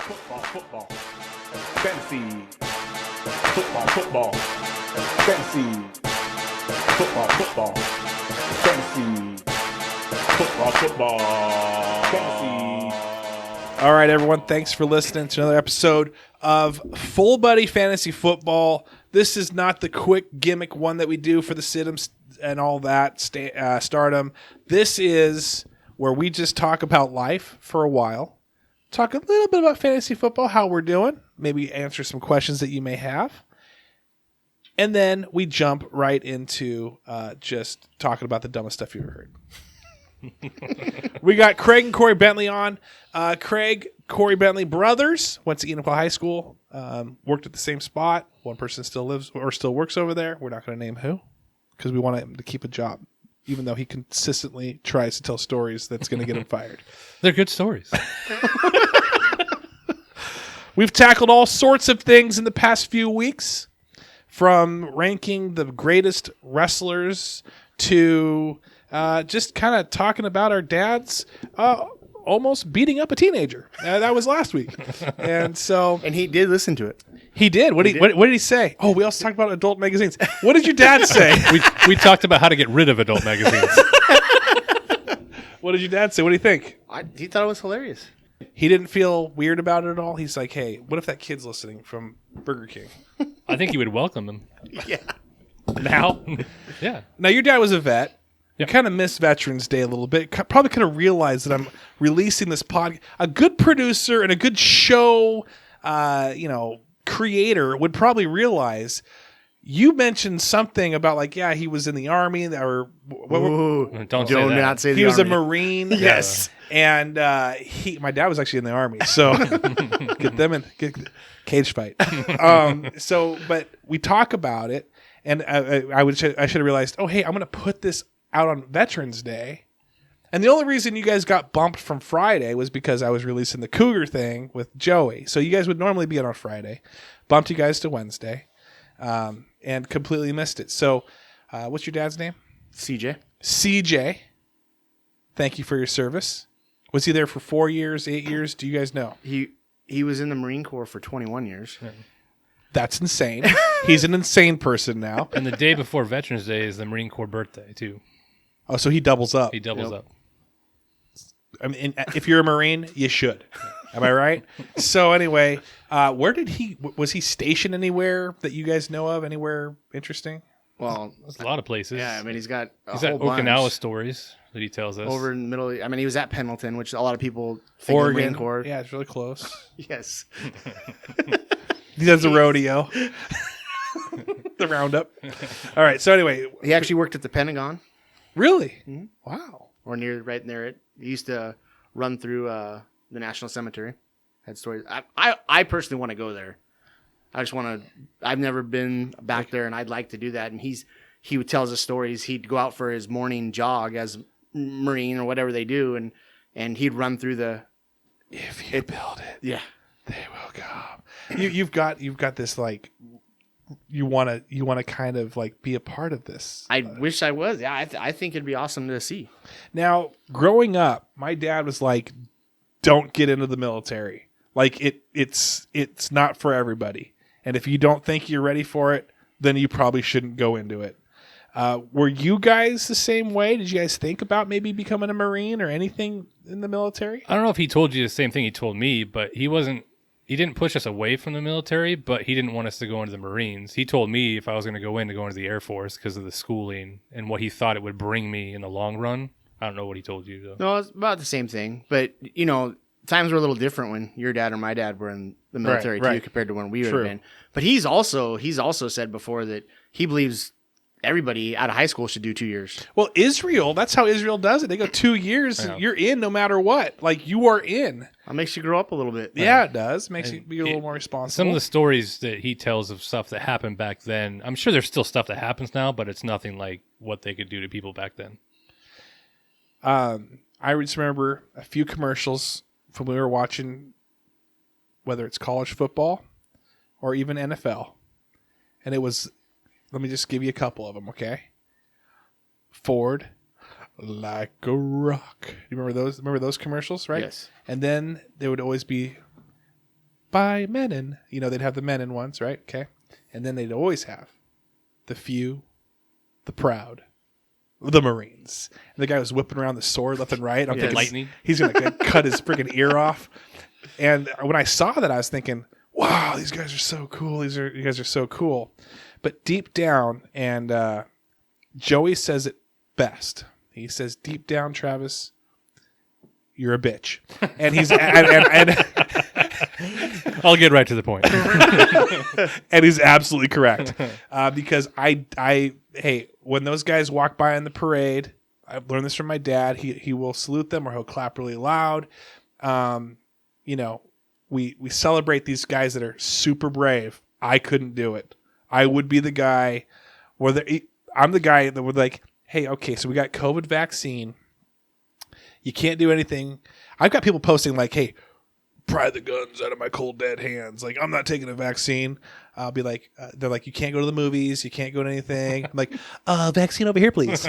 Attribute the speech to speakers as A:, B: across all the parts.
A: Football. Fantasy. Football. Fantasy. Football. Fantasy. Football. Fantasy. All right, everyone. Thanks for listening to another episode of Fullbuddy Fantasy Football. This is not the quick gimmick one that we do for the Siddums and all that stardom. This is where we just talk about life for a while, talk a little bit about fantasy football, how we're doing, maybe answer some questions that you may have, and then we jump right into just talking about the dumbest stuff you've ever heard. We got Craig and Corey Bentley on. Craig, Corey Bentley, brothers, went to Enumclaw High School, worked at the same spot. One person still lives or still works over there. We're not going to name who because we want him to keep a job, even though he consistently tries to tell stories that's going to get him fired.
B: They're good stories.
A: We've tackled all sorts of things in the past few weeks, from ranking the greatest wrestlers to just kind of talking about our dads almost beating up a teenager. That was last week. And
C: he did listen to it.
A: He did. What did he say? Oh, we also talked about adult magazines. What did your dad say?
B: we talked about how to get rid of adult magazines.
A: What did your dad say? What do you think?
C: He thought it was hilarious.
A: He didn't feel weird about it at all? He's like, hey, what if that kid's listening from Burger King?
B: I think he would welcome them.
C: Yeah.
B: Now? Yeah.
A: Now, your dad was a vet.
B: Yep.
A: You kind of missed Veterans Day a little bit. Probably could have realized that I'm releasing this podcast. A good producer and a good show, creator would probably realize you mentioned something about like, yeah, he was in the Army or
B: Don't say that.
C: Not say the
A: he was
C: Army.
A: a Marine.
C: Yes.
A: And my dad was actually in the Army, so get them in cage fight. But we talk about it, and I should have realized. Oh, hey, I'm going to put this out on Veterans Day, and the only reason you guys got bumped from Friday was because I was releasing the Cougar thing with Joey. So you guys would normally be on Friday, bumped you guys to Wednesday, and completely missed it. So, what's your dad's name?
C: CJ.
A: CJ. Thank you for your service. Was he there for 4 years, 8 years? Do you guys know?
C: He was in the Marine Corps for 21 years. Yeah.
A: That's insane. He's an insane person now.
B: And the day before Veterans Day is the Marine Corps birthday, too.
A: Oh, so he doubles up.
B: He doubles up.
A: I mean, if you're a Marine, you should. Am I right? So anyway, was he stationed anywhere that you guys know of? Anywhere interesting?
C: Well,
B: there's a lot of places.
C: Yeah, I mean, he's got
B: Okinawa
C: bunch.
B: Stories that he tells us.
C: Over in the middle. I mean, he was at Pendleton, which a lot of people think
A: Oregon.
C: of the Marine Corps.
A: Yeah, it's really close.
C: Yes.
A: He does the rodeo. The roundup. All right, so anyway.
C: He actually worked at the Pentagon.
A: Really?
C: Mm-hmm.
A: Wow.
C: Or right near it. He used to run through the National Cemetery. Had stories. I personally want to go there. I just want to. I've never been back there, and I'd like to do that. And he would tell us stories. He'd go out for his morning jog as Marine or whatever they do, and he'd run through the.
A: If you build it,
C: yeah,
A: they will come. You've got this like. You want to kind of like be a part of this.
C: I wish I was. Yeah, I think it'd be awesome to see.
A: Now, growing up, my dad was like, "Don't get into the military. Like it's not for everybody. And if you don't think you're ready for it, then you probably shouldn't go into it." Were you guys the same way? Did you guys think about maybe becoming a Marine or anything in the military?
B: I don't know if he told you the same thing he told me, but he didn't push us away from the military, but he didn't want us to go into the Marines. He told me if I was going to go into the Air Force because of the schooling and what he thought it would bring me in the long run. I don't know what he told you, though.
C: No, it's about the same thing. But, times were a little different when your dad or my dad were in the military, too, compared to when we would have been. But he's also said before that he believes everybody out of high school should do 2 years.
A: Well, Israel, that's how Israel does it. They go 2 years, and you're in no matter what. Like, you are in.
C: That makes you grow up a little bit.
A: Yeah, it does. Makes you be a little more responsible.
B: Some of the stories that he tells of stuff that happened back then, I'm sure there's still stuff that happens now, but it's nothing like what they could do to people back then.
A: I just remember a few commercials from when we were watching, whether it's college football or even NFL. And it was, let me just give you a couple of them, okay? Ford, like a rock. You remember those? Remember those commercials, right?
C: Yes.
A: And then there would always be
D: by Menin. They'd have the Menin ones, right? Okay. And then they'd always have the few, the proud, the Marines. And the guy was whipping around the sword left and right. I'm thinking
B: lightning.
D: He's going to cut his freaking ear off. And when I saw that, I was thinking, wow, these guys are so cool. You guys are so cool. But deep down, and Joey says it best. He says, deep down, Travis, you're a bitch. And he's and
B: I'll get right to the point.
D: and he's absolutely correct. Because hey, when those guys walk by in the parade, I've learned this from my dad. He will salute them or he'll clap really loud. We celebrate these guys that are super brave. I couldn't do it. I would be the guy I'm the guy that would like, hey, okay, so we got COVID vaccine. You can't do anything. I've got people posting like, hey, pry the guns out of my cold dead hands. Like, I'm not taking a vaccine. I'll be like, they're like, you can't go to the movies. You can't go to anything. I'm like, vaccine over here, please.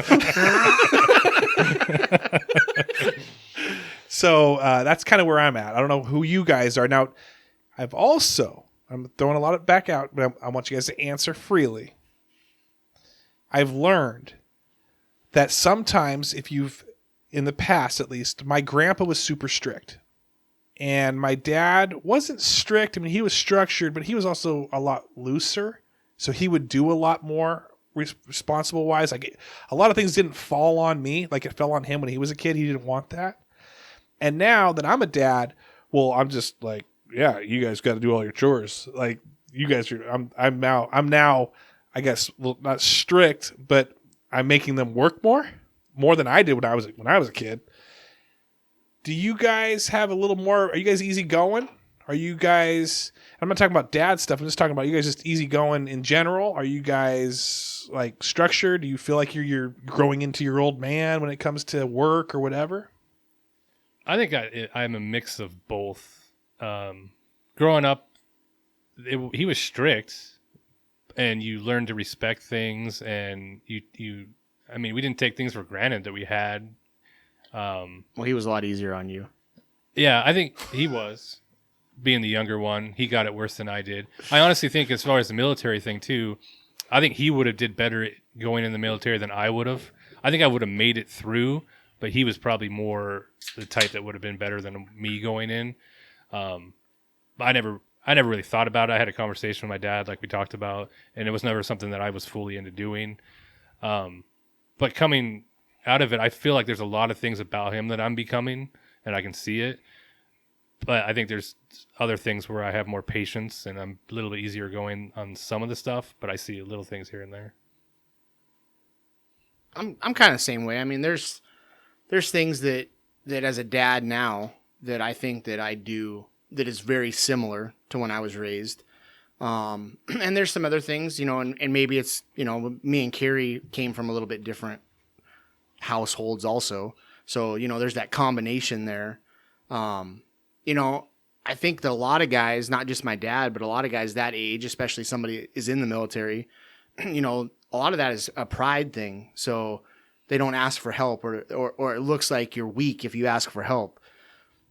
D: So that's kind of where I'm at. I don't know who you guys are. Now, I'm throwing a lot of back out, but I want you guys to answer freely. I've learned that sometimes in the past at least, my grandpa was super strict. And my dad wasn't strict. I mean, he was structured, but he was also a lot looser. So he would do a lot more responsible wise. Like a lot of things didn't fall on me. Like it fell on him when he was a kid. He didn't want that. And now that I'm a dad, well, I'm just like, yeah, you guys got to do all your chores. Like you guys are, I'm now, I guess, well, not strict, but I'm making them work more than I did when I was a kid. Do you guys have a little more? Are you guys easygoing? Are you guys? I'm not talking about dad stuff. I'm just talking about you guys just easygoing in general. Are you guys like structured? Do you feel like you're growing into your old man when it comes to work or whatever?
B: I think I'm a mix of both. Growing up, he was strict, and you learn to respect things, and you. I mean, we didn't take things for granted that we had.
C: Well, he was a lot easier on you.
B: Yeah, I think he was. Being the younger one, he got it worse than I did. I honestly think as far as the military thing, too, I think he would have did better going in the military than I would have. I think I would have made it through, but he was probably more the type that would have been better than me going in. I never really thought about it. I had a conversation with my dad, like we talked about, and it was never something that I was fully into doing. But coming out of it, I feel like there's a lot of things about him that I'm becoming, and I can see it. But I think there's other things where I have more patience, and I'm a little bit easier going on some of the stuff, but I see little things here and there.
C: I'm kind of the same way. I mean, there's things that as a dad now that I think that I do that is very similar to when I was raised. And there's some other things, and maybe it's, me and Keri came from a little bit different households also. So, there's that combination there. I think that a lot of guys, not just my dad, but a lot of guys that age, especially somebody is in the military, a lot of that is a pride thing. So they don't ask for help or it looks like you're weak if you ask for help.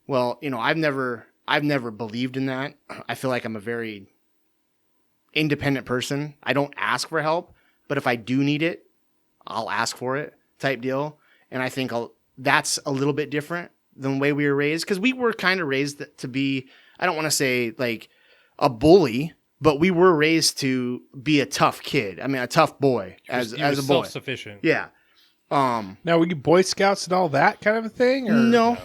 C: Well, I've never believed in that. I feel like I'm a very independent person. I don't ask for help, but if I do need it, I'll ask for it type deal. And I think that's a little bit different than the way we were raised, because we were kind of raised to be, I don't want to say like a bully, but we were raised to be a tough kid. I mean, a tough boy as a boy.
B: Self-sufficient.
C: Yeah.
D: Now, were you Boy Scouts and all that kind of a thing? Or?
C: No,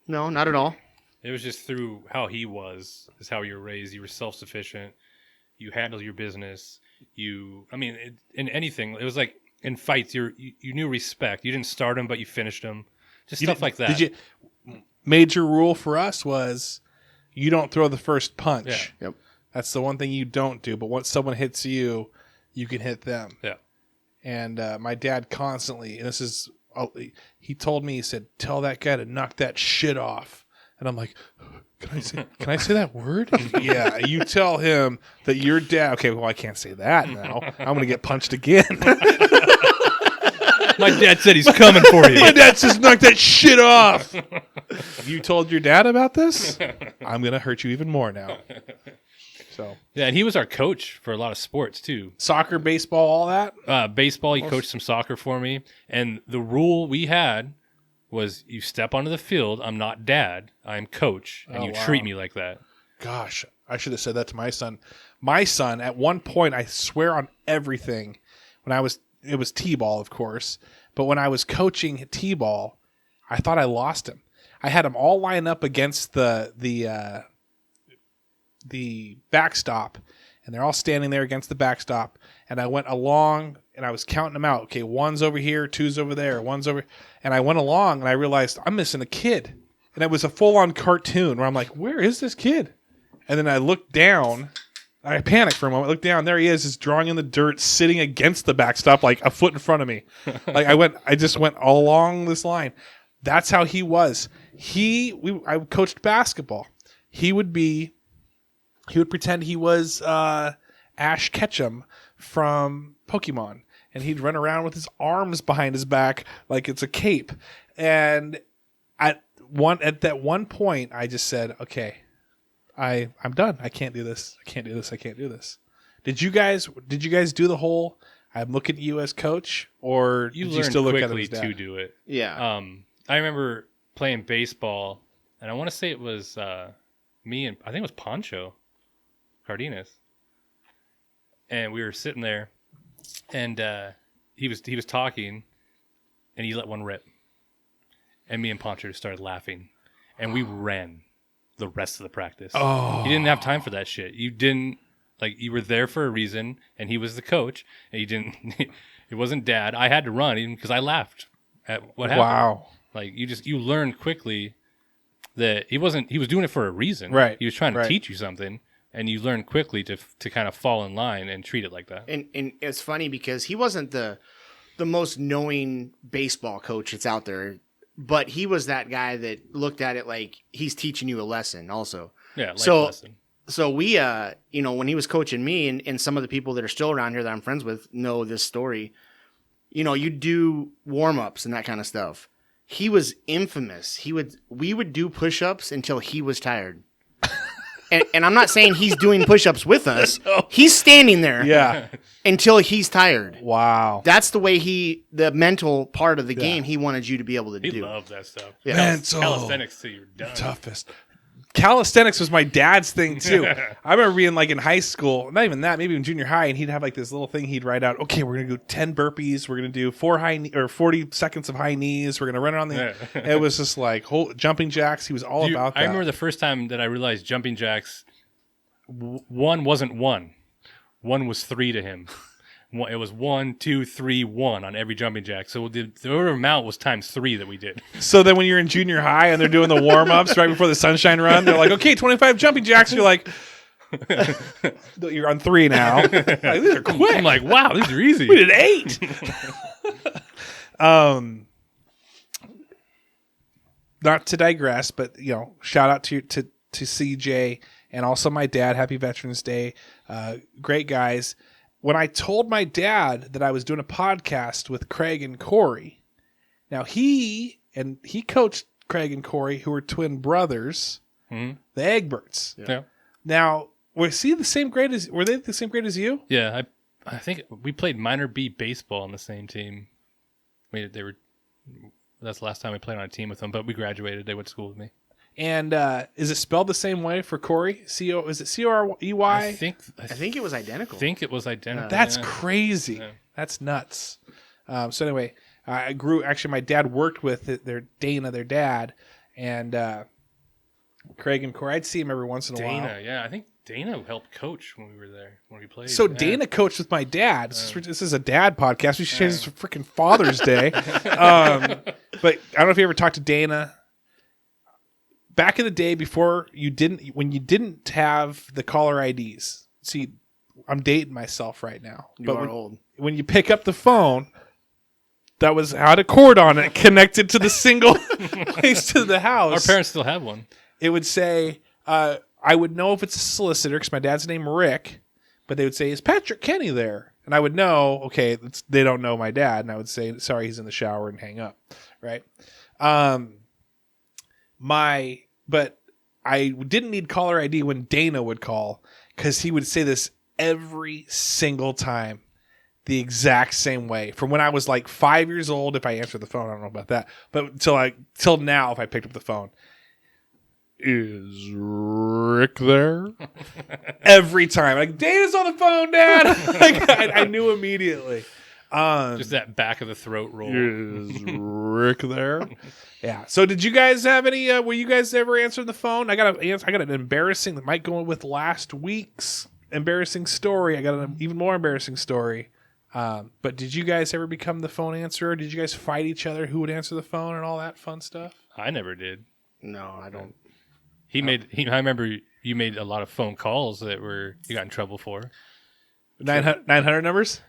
C: not at all.
B: It was just through how he was, is how you were raised. You were self-sufficient. You handled your business. In anything, it was like in fights, you knew respect. You didn't start them, but you finished them. Just stuff like that.
D: Major rule for us was you don't throw the first punch.
B: Yeah.
C: Yep.
D: That's the one thing you don't do. But once someone hits you, you can hit them.
B: Yeah.
D: And my dad constantly, and this is, he told me, he said, tell that guy to knock that shit off. And I'm like, can I say that word? Yeah, you tell him that your dad. Okay, well, I can't say that now. I'm going to get punched again.
B: My dad said he's coming for you.
D: My dad says knock that shit off. Have you told your dad about this? I'm going to hurt you even more now. So
B: Yeah, and he was our coach for a lot of sports too.
D: soccer, baseball, all that.
B: Baseball, he coached some soccer for me. And the rule we had was you step onto the field, I'm not dad, I'm coach, and you treat me like that.
D: Gosh, I should have said that to my son. My son, at one point, I swear on everything, it was T-ball, of course, but when I was coaching T-ball, I thought I lost him. I had them all line up against the backstop, and they're all standing there against the backstop. And I went along, and I was counting them out. Okay, one's over here, two's over there, one's over. And I went along, and I realized I'm missing a kid. And it was a full-on cartoon where I'm like, where is this kid? And then I looked down. I panicked for a moment. Looked down. There he is, just drawing in the dirt, sitting against the backstop, like a foot in front of me. Like I just went all along this line. That's how he was. I coached basketball. He would pretend he was Ash Ketchum from Pokemon, and he'd run around with his arms behind his back like it's a cape. And at that one point, I just said, "Okay, I'm done. I can't do this. I can't do this. I can't do this." Did you guys do the whole "I'm looking at you as coach," or
B: You
D: did
B: learned
D: you still look at him
B: quickly
D: as dad?
B: to do it.
C: Yeah.
B: I remember playing baseball, and I want to say it was me and I think it was Pancho Cardenas, and we were sitting there, and he was talking, and he let one rip, and me and Pancho just started laughing, and we ran the rest of the practice.
D: Oh.
B: You didn't have time for that shit. You didn't you were there for a reason, and he was the coach, and you didn't. It wasn't dad. I had to run even because I laughed at what happened.
D: Wow.
B: Like you learned quickly that he was doing it for a reason.
D: Right.
B: He was trying to
D: Right.
B: teach you something, and you learned quickly to kind of fall in line and treat it like that.
C: And it's funny because he wasn't the most knowing baseball coach that's out there, but he was that guy that looked at it like he's teaching you a lesson also.
B: Yeah, life
C: So-
B: lesson.
C: So we, when he was coaching me and some of the people that are still around here that I'm friends with know this story, you do warm-ups and that kind of stuff. He was infamous. We would do push-ups until he was tired. And I'm not saying he's doing push-ups with us. He's standing there
D: Yeah.
C: until he's tired.
D: Wow.
C: That's the way the mental part of the game he wanted you to be able to
B: He
C: do.
B: loved that stuff.
C: Yeah.
D: Mental.
B: Calisthenics till you're done.
D: Toughest. Calisthenics was my dad's thing too. I remember being like in high school, not even that, maybe in junior high, and he'd have like this little thing he'd write out. Okay, we're gonna do 10 burpees. We're gonna do 40 seconds of high knees. We're gonna run around the. It was just like jumping jacks. He was all about that.
B: I remember the first time that I realized jumping jacks. One wasn't one. One was 3 to him. It was 1, 2, 3, 1 on every jumping jack. So the amount was times 3 that we did.
D: So then when you're in junior high and they're doing the warm-ups right before the sunshine run, they're like, okay, 25 jumping jacks. You're like, you're on 3 now. Like, these are quick.
B: I'm like, wow, these are easy.
D: We did 8. Not to digress, but shout out to CJ and also my dad. Happy Veterans Day. Great guys. When I told my dad that I was doing a podcast with Craig and Corey, now he coached Craig and Corey, who were twin brothers, the Egberts.
B: Yeah.
D: Now, were they the same grade as you?
B: Yeah, I think we played minor B baseball on the same team. That's the last time we played on a team with them, but we graduated. They went to school with me.
D: And is it spelled the same way for Corey? Is it Corey?
B: I
C: think it was identical.
B: think it was identical.
D: That's
B: yeah.
D: crazy.
B: Yeah.
D: That's nuts. So anyway, actually, my dad worked with their dad, and Craig and Corey. I'd see him every once in a while.
B: Dana, yeah. I think Dana helped coach when we were there, when we played.
D: So
B: yeah.
D: Dana coached with my dad. This is a dad podcast. We should change this to freaking Father's Day. But I don't know if you ever talked to Dana. Back in the day, when you didn't have the caller IDs. See, I'm dating myself right now.
C: You are old.
D: When you pick up the phone, that was had a cord on it connected to the single place to the house.
B: Our parents still have one.
D: It would say, I would know if it's a solicitor because my dad's name Rick, but they would say, is Patrick Kenny there? And I would know, okay, they don't know my dad. And I would say, sorry, he's in the shower, and hang up. Right. But I didn't need caller ID when Dana would call because he would say this every single time the exact same way. From when I was like 5 years old, if I answered the phone, I don't know about that, but till now, if I picked up the phone, is Rick there? Every time, like, Dana's on the phone, Dad. Like, I knew immediately.
B: Just that back of the throat roll.
D: Is Rick there? Yeah. So, did you guys have any? Were you guys ever answering the phone? I got an embarrassing that might go with last week's embarrassing story. I got an even more embarrassing story. But did you guys ever become the phone answerer? Did you guys fight each other? Who would answer the phone and all that fun stuff?
B: I never did.
C: No, I don't.
B: I remember you made a lot of phone calls that you got in trouble for.
D: 900 numbers?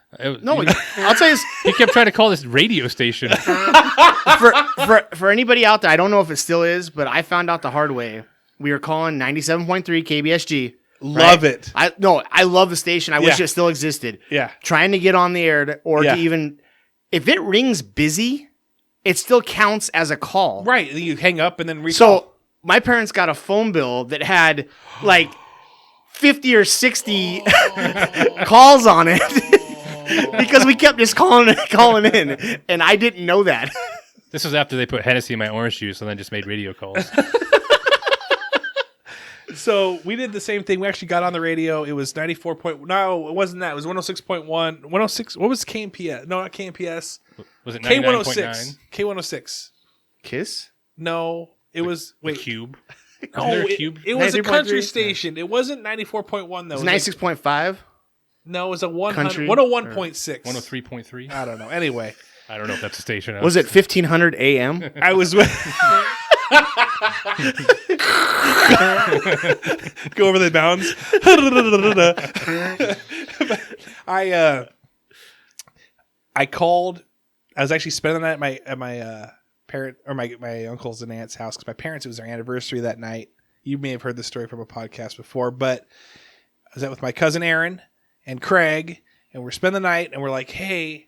C: No, I'll tell you.
B: He kept trying to call this radio station.
C: For anybody out there, I don't know if it still is, but I found out the hard way. We were calling 97.3 KBSG.
D: Love it.
C: I love the station. I wish it still existed.
D: Yeah.
C: Trying to get on the air to even, if it rings busy, it still counts as a call.
D: Right. You hang up and then recall.
C: So my parents got a phone bill that had like 50 or 60 calls on it because we kept just calling in, and I didn't know that.
B: This was after they put Hennessy in my orange juice and then just made radio calls.
D: So we did the same thing. We actually got on the radio. It was 94. No, it wasn't that. It was 106.1. 106. What was KMPS? No, not KMPS.
B: Was it
D: K106?
B: 99.9?
D: K106.
C: Kiss?
D: No, it was.
B: The
D: Wait.
B: Cube.
D: No,
B: Wasn't there a Cube?
D: it was a country
C: 93.3?
D: station. It wasn't 94.1 though.
C: It was 96.5.
D: No, it was a 100,
C: Country?
D: 101.6.
B: 103.3?
D: I don't know. Anyway,
B: I don't know if that's a station.
C: Was it 1500 AM?
D: I was with. Go over the bounds. I called. I was actually spending the night at my parent or my uncle's and aunt's house because my parents, it was their anniversary that night. You may have heard this story from a podcast before, but I was out with my cousin Aaron and Craig, and we're spending the night, and we're like, hey,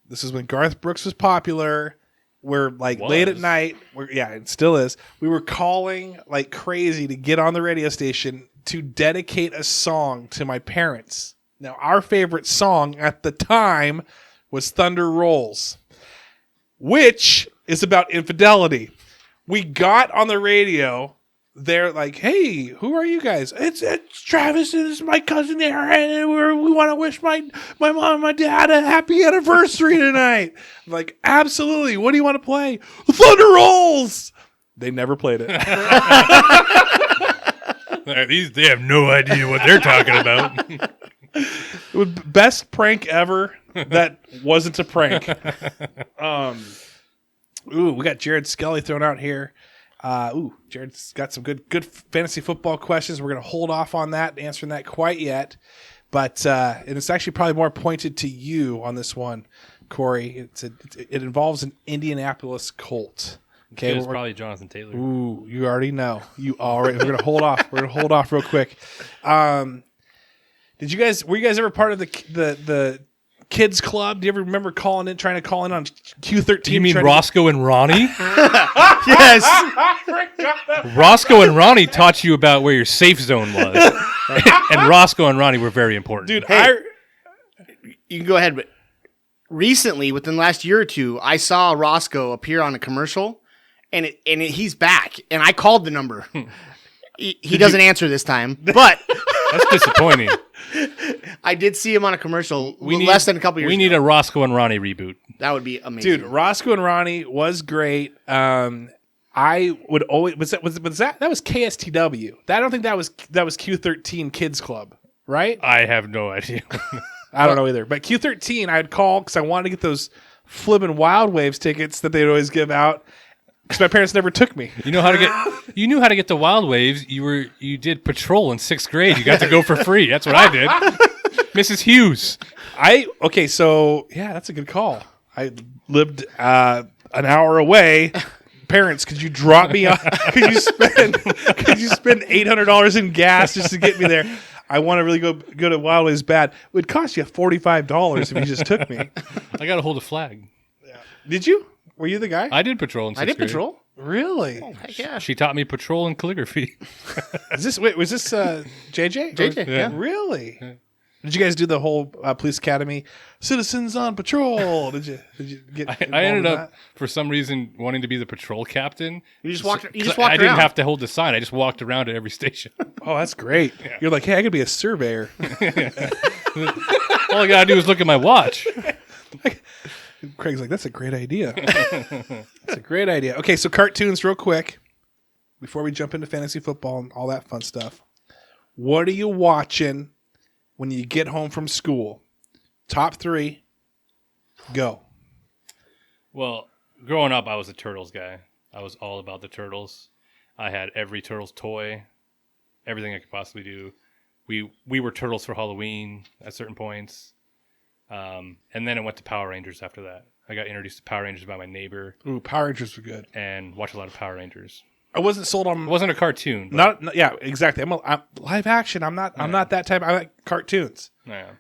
D: this is when Garth Brooks was popular. We're like late at night. It still is. We were calling like crazy to get on the radio station to dedicate a song to my parents. Now, our favorite song at the time was Thunder Rolls, which is about infidelity. We got on the radio. They're like, hey, who are you guys? It's Travis and it's my cousin Aaron, and we want to wish my mom and my dad a happy anniversary tonight. I'm like, absolutely. What do you want to play? Thunder Rolls. They never played it.
B: They have no idea what they're talking about.
D: It was best prank ever. That wasn't a prank. We got Jared Skelly thrown out here. Jared's got some good fantasy football questions. We're going to hold off on that, answering that quite yet. But and it's actually probably more pointed to you on this one, Corey. It involves an Indianapolis Colt. Okay,
B: it's probably Jonathan Taylor.
D: Ooh, you already know. We're going to hold off. We're going to hold off real quick. Were you guys ever part of the kids club? Do you ever remember trying to call in on Q13?
B: Do you mean Roscoe and Ronnie?
C: Yes.
B: Roscoe and Ronnie taught you about where your safe zone was. And Roscoe and Ronnie were very important.
D: Dude,
C: Hey. You can go ahead, but recently, within the last year or two, I saw Roscoe appear on a commercial, and he's back, and I called the number. He doesn't answer this time, but
B: That's disappointing.
C: I did see him on a commercial less than a couple years ago.
B: We need a Roscoe and Ronnie reboot.
C: That would be amazing.
D: Dude, Roscoe and Ronnie was great. I would always was that was KSTW. I don't think that was Q13 Kids Club, right?
B: I have no idea.
D: I don't know either. But Q13, I'd call because I wanted to get those Flippin' Wild Waves tickets that they'd always give out. Because my parents never took me.
B: You knew how to get the Wild Waves. You did patrol in 6th grade. You got to go for free. That's what I did. Mrs. Hughes.
D: So yeah, that's a good call. I lived an hour away. Parents, could you drop me off? Could you spend $800 in gas just to get me there? I want to really go to Wild Waves bad. It would cost you $45 if you just took me.
B: I got to hold a flag.
D: Did you? Were you the guy?
B: I did patrol in 6th grade.
C: I did patrol.
D: Really?
C: Oh, heck yeah.
B: She taught me patrol and calligraphy.
D: Was this JJ?
C: JJ, yeah.
D: Really? Did you guys do the whole police academy citizens on patrol? Did you get?
B: I ended up for some reason wanting to be the patrol captain.
C: You just walked. You just
B: I
C: walked
B: didn't
C: around.
B: have to hold the sign. I just walked around at every station.
D: Oh, that's great. You're like, hey, I could be a surveyor.
B: All I gotta do is look at my watch.
D: Craig's like, that's a great idea. That's a great idea. Okay, so cartoons, real quick, before we jump into fantasy football and all that fun stuff. What are you watching when you get home from school? Top 3, go.
B: Well, growing up, I was a Turtles guy. I was all about the Turtles. I had every Turtles toy, everything I could possibly do. We were Turtles for Halloween at certain points. And then it went to Power Rangers after that. I got introduced to Power Rangers by my neighbor.
D: Ooh, Power Rangers were good.
B: And watched a lot of Power Rangers.
D: I wasn't sold on.
B: It wasn't a cartoon. But
D: Yeah, exactly. I'm live action. I'm not that type. I like cartoons.
B: Yeah.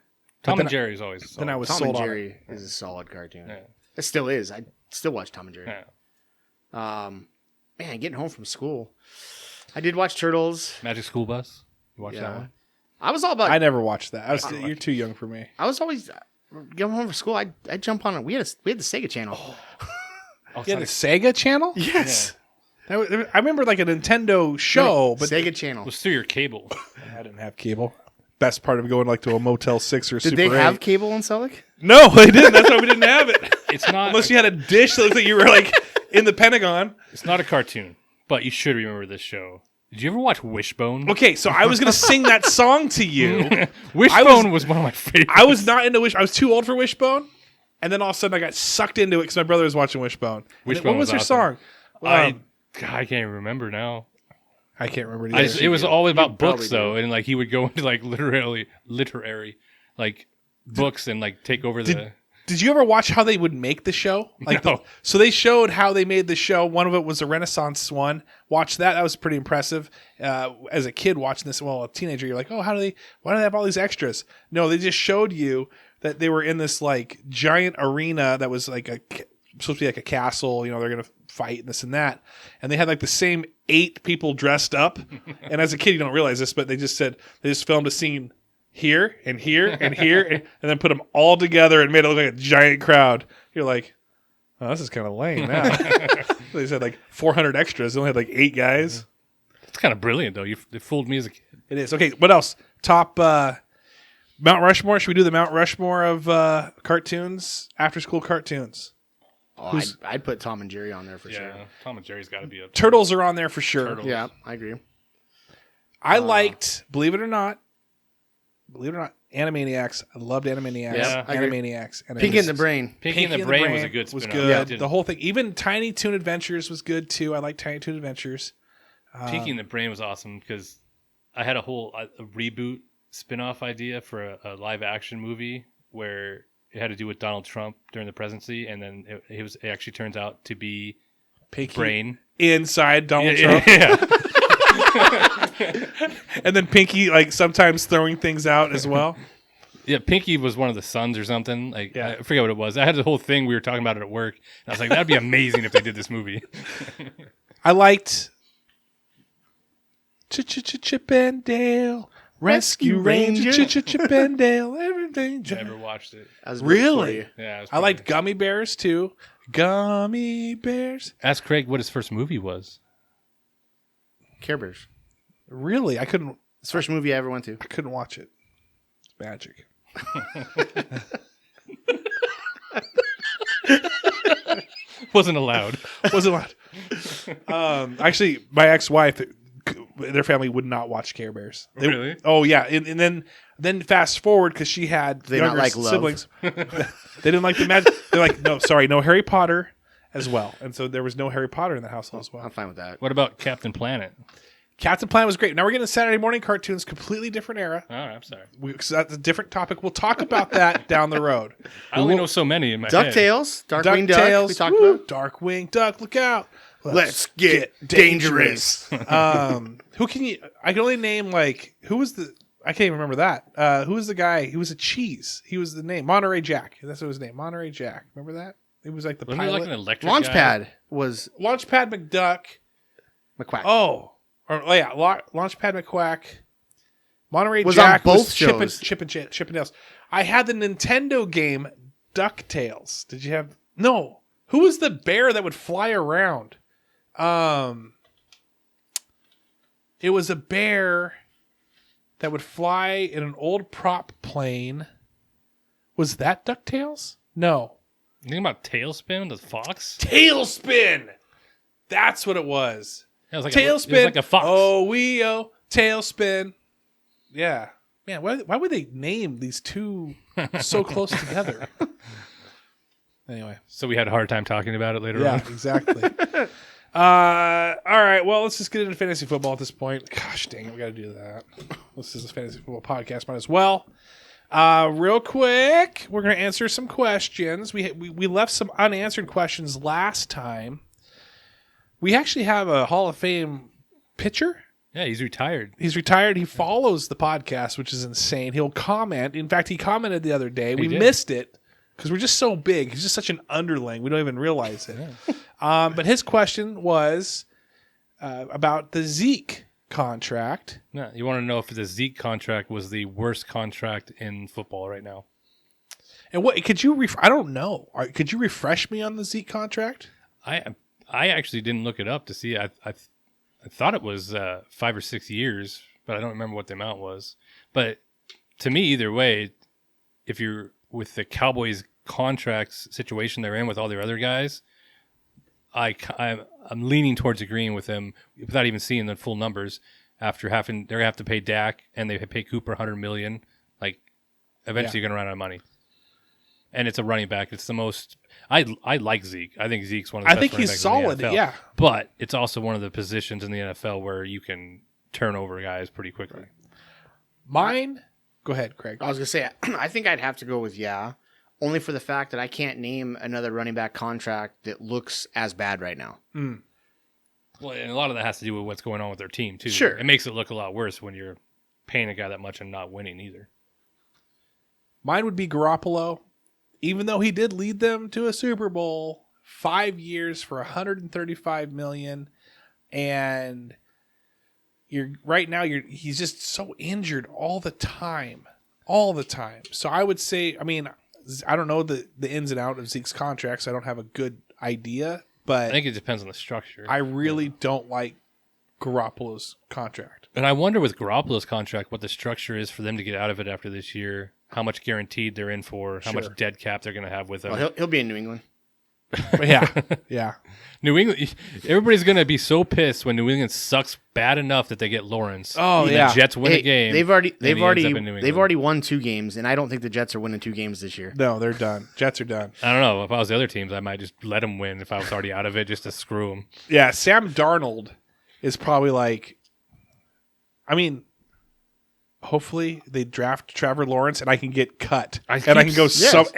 B: Tom and Jerry's always solid.
D: Then I was
C: Tom
D: sold
C: and
D: on
C: Jerry
D: it.
C: is a solid cartoon.
B: Yeah.
C: It still is. I still watch Tom and Jerry.
B: Yeah.
C: Man, getting home from school, I did watch Turtles.
B: Magic School Bus. You watch that
C: Yeah.
B: one?
C: I was all about.
D: I never watched that. You're too young for me.
C: I was always going home from school. I'd jump on it. We had the Sega channel.
D: Yeah, the Sega channel?
C: Yes,
D: I remember like a Nintendo show, but
C: Sega channel.
B: It was through your cable.
D: I didn't have cable. Best part of going like to a Motel 6 or
C: Did
D: Super
C: they
D: 8.
C: have cable in Selleck?
D: No, they didn't. That's why we didn't have it.
B: It's not.
D: Unless you had a dish that looked like you were like in the Pentagon.
B: It's not a cartoon, but you should remember this show. Did you ever watch Wishbone?
D: Okay, so I was going to sing that song to you.
B: Wishbone was one of my favorites.
D: I was not into Wishbone. I was too old for Wishbone. And then all of a sudden I got sucked into it because my brother was watching Wishbone.
B: Wishbone
D: What was your
B: awesome.
D: song?
B: I can't even remember now.
D: I can't remember.
B: It was all about
C: probably
B: books
C: do.
B: though, and like he would go into like literary like books and like take over the.
D: Did you ever watch how they would make the show?
B: No.
D: So they showed how they made the show. One of it was a Renaissance one. Watch that. That was pretty impressive. As a kid watching this, well, a teenager, you're like, oh, why do they have all these extras? No, they just showed you that they were in this like giant arena that was like supposed to be like a castle. You know, they're going to fight and this and that. And they had like the same 8 people dressed up. And as a kid, you don't realize this, but they just filmed a scene here and here and here, and then put them all together and made it look like a giant crowd. You're like, oh, this is kind of lame now. They said like 400 extras. They only had like 8 guys.
B: It's kind of brilliant though. It fooled me as a kid.
D: It is. Okay, what else? Top Mount Rushmore. Should we do the Mount Rushmore of cartoons, after school cartoons?
C: Oh, I'd put Tom and Jerry on there for sure.
B: Yeah, Tom and Jerry's got to be up.
D: Turtles are on there for sure.
B: Turtles.
C: Yeah, I agree.
D: I liked, believe it or not, Animaniacs. I loved Animaniacs.
B: Yeah,
C: I agree.
D: Animaniacs.
C: Pinky in the Brain.
B: Pinky and the Brain was a good
D: was
B: spin-off.
D: good.
B: Yeah.
D: The whole thing. Even Tiny Toon Adventures was good too. I like Tiny Toon Adventures.
B: Pinky and the Brain was awesome because I had a whole a reboot spin-off idea for a live action movie where it had to do with Donald Trump during the presidency, and then it actually turns out to be
D: Pinky
B: Brain
D: inside Donald Trump.
B: Yeah.
D: And then Pinky like sometimes throwing things out as well.
B: Yeah, Pinky was one of the sons or something. Like
D: Yeah.
B: I forget what it was. I had the whole thing we were talking about it at work. And I was like, that'd be amazing if they did this movie.
D: I liked Chip and Dale Rescue Ranger. Chip and Dale. Everything.
B: Never watched it.
C: That was big for
D: Really?
C: you.
B: Yeah, it was
D: I liked Gummy Bears too. Gummy Bears.
B: Ask Craig what his first movie was.
C: Care Bears.
D: Really? I couldn't
C: It's the first movie I ever went to.
D: watch it. It's magic.
B: Wasn't allowed.
D: Wasn't allowed. Actually, my ex-wife, their family would not watch Care Bears.
B: Really?
D: Oh yeah, and then fast forward because she had
C: They not
D: younger
C: like love?
D: siblings. They didn't like the magic. They're like, no, sorry, no Harry Potter as well. And so there was no Harry Potter in the household as well.
C: I'm fine with that.
B: What about Captain Planet?
D: Captain Planet was great. Now we're getting Saturday morning cartoons, completely different era.
B: Oh, I'm sorry.
D: So that's a different topic. We'll talk about that down the road.
B: I only know so many in my head.
C: DuckTales, Darkwing Duck.
D: DuckTales,
C: We talked
D: woo,
C: about.
D: Darkwing Duck. Look out!
C: Let's get dangerous.
D: Who can you? I can only name like who was the? I can't even remember that. Who was the guy? He was a cheese. He was the name Monterey Jack. That's what his name. Monterey Jack. Remember that? He was like the
B: Wasn't he
D: pilot.
B: like an electric guy?
C: Launchpad was
D: Launchpad McDuck.
C: McQuack.
D: Launchpad McQuack. Monterey
C: Was
D: Jack
C: on both
D: was
C: shows.
D: Chippendales. I had the Nintendo game DuckTales. Did you have? No. Who was the bear that would fly around? It was a bear that would fly in an old prop plane. Was that DuckTales? No.
B: You think about Tailspin, the fox?
D: Tailspin. That's what it was.
B: Yeah, it was like
D: Tailspin.
B: It was like a fox.
D: Tailspin. Yeah. Man, why would they name these two so close together? Anyway.
B: So we had a hard time talking about it later
D: Yeah,
B: on.
D: exactly. All right. Well, let's just get into fantasy football at this point. Gosh dang it, we got to do that. This is a fantasy football podcast, might as well. Real quick, we're going to answer some questions. We left some unanswered questions last time. We actually have a Hall of Fame pitcher.
B: Yeah, he's retired.
D: He's retired. He follows the podcast, which is insane. He'll comment. In fact, he commented the other day. We missed it because we're just so big. He's just such an underling. We don't even realize it. Yeah. But his question was about the Zeke contract.
B: No, you want to know if the Zeke contract was the worst contract in football right now?
D: And what could you? I don't know. Could you refresh me on the Zeke contract?
B: I actually didn't look it up to see. I thought it was 5 or 6 years, but I don't remember what the amount was. But to me, either way, if you're with the Cowboys contracts situation they're in with all their other guys, I'm leaning towards agreeing with them without even seeing the full numbers. After they're gonna have to pay Dak and they pay Cooper $100 million, like eventually you're gonna run out of money. And it's a running back. It's the most. I like Zeke. I think Zeke's one of the best running backs
D: he's solid.
B: in the NFL.
D: Yeah,
B: but it's also one of the positions in the NFL where you can turn over guys pretty quickly.
D: Mine. Go ahead, Craig.
C: I was gonna say I think I'd have to go with only for the fact that I can't name another running back contract that looks as bad right now.
B: Well, and a lot of that has to do with what's going on with their team too.
C: Sure.
B: It makes it look a lot worse when you're paying a guy that much and not winning either.
D: Mine would be Garoppolo, even though he did lead them to a Super Bowl, 5 years for $135 million, and he's just so injured all the time. So I would say, I don't know the ins and outs of Zeke's contract, so I don't have a good idea, but
B: I think it depends on the structure.
D: I really don't like Garoppolo's contract.
B: And I wonder with Garoppolo's contract what the structure is for them to get out of it after this year. How much guaranteed they're in for, how much dead cap they're going to have with him.
C: Well, he'll be in New England.
D: Yeah.
B: New England, everybody's going to be so pissed when New England sucks bad enough that they get Lawrence.
D: Oh,
B: and
D: yeah.
B: the Jets win a game.
C: They've
B: They've
C: already won 2 games, and I don't think the Jets are winning 2 games this year.
D: No, they're done. Jets are done.
B: I don't know. If I was the other teams, I might just let them win if I was already out of it just to screw them.
D: Yeah, Sam Darnold is probably hopefully they draft Trevor Lawrence and I can get cut. I can go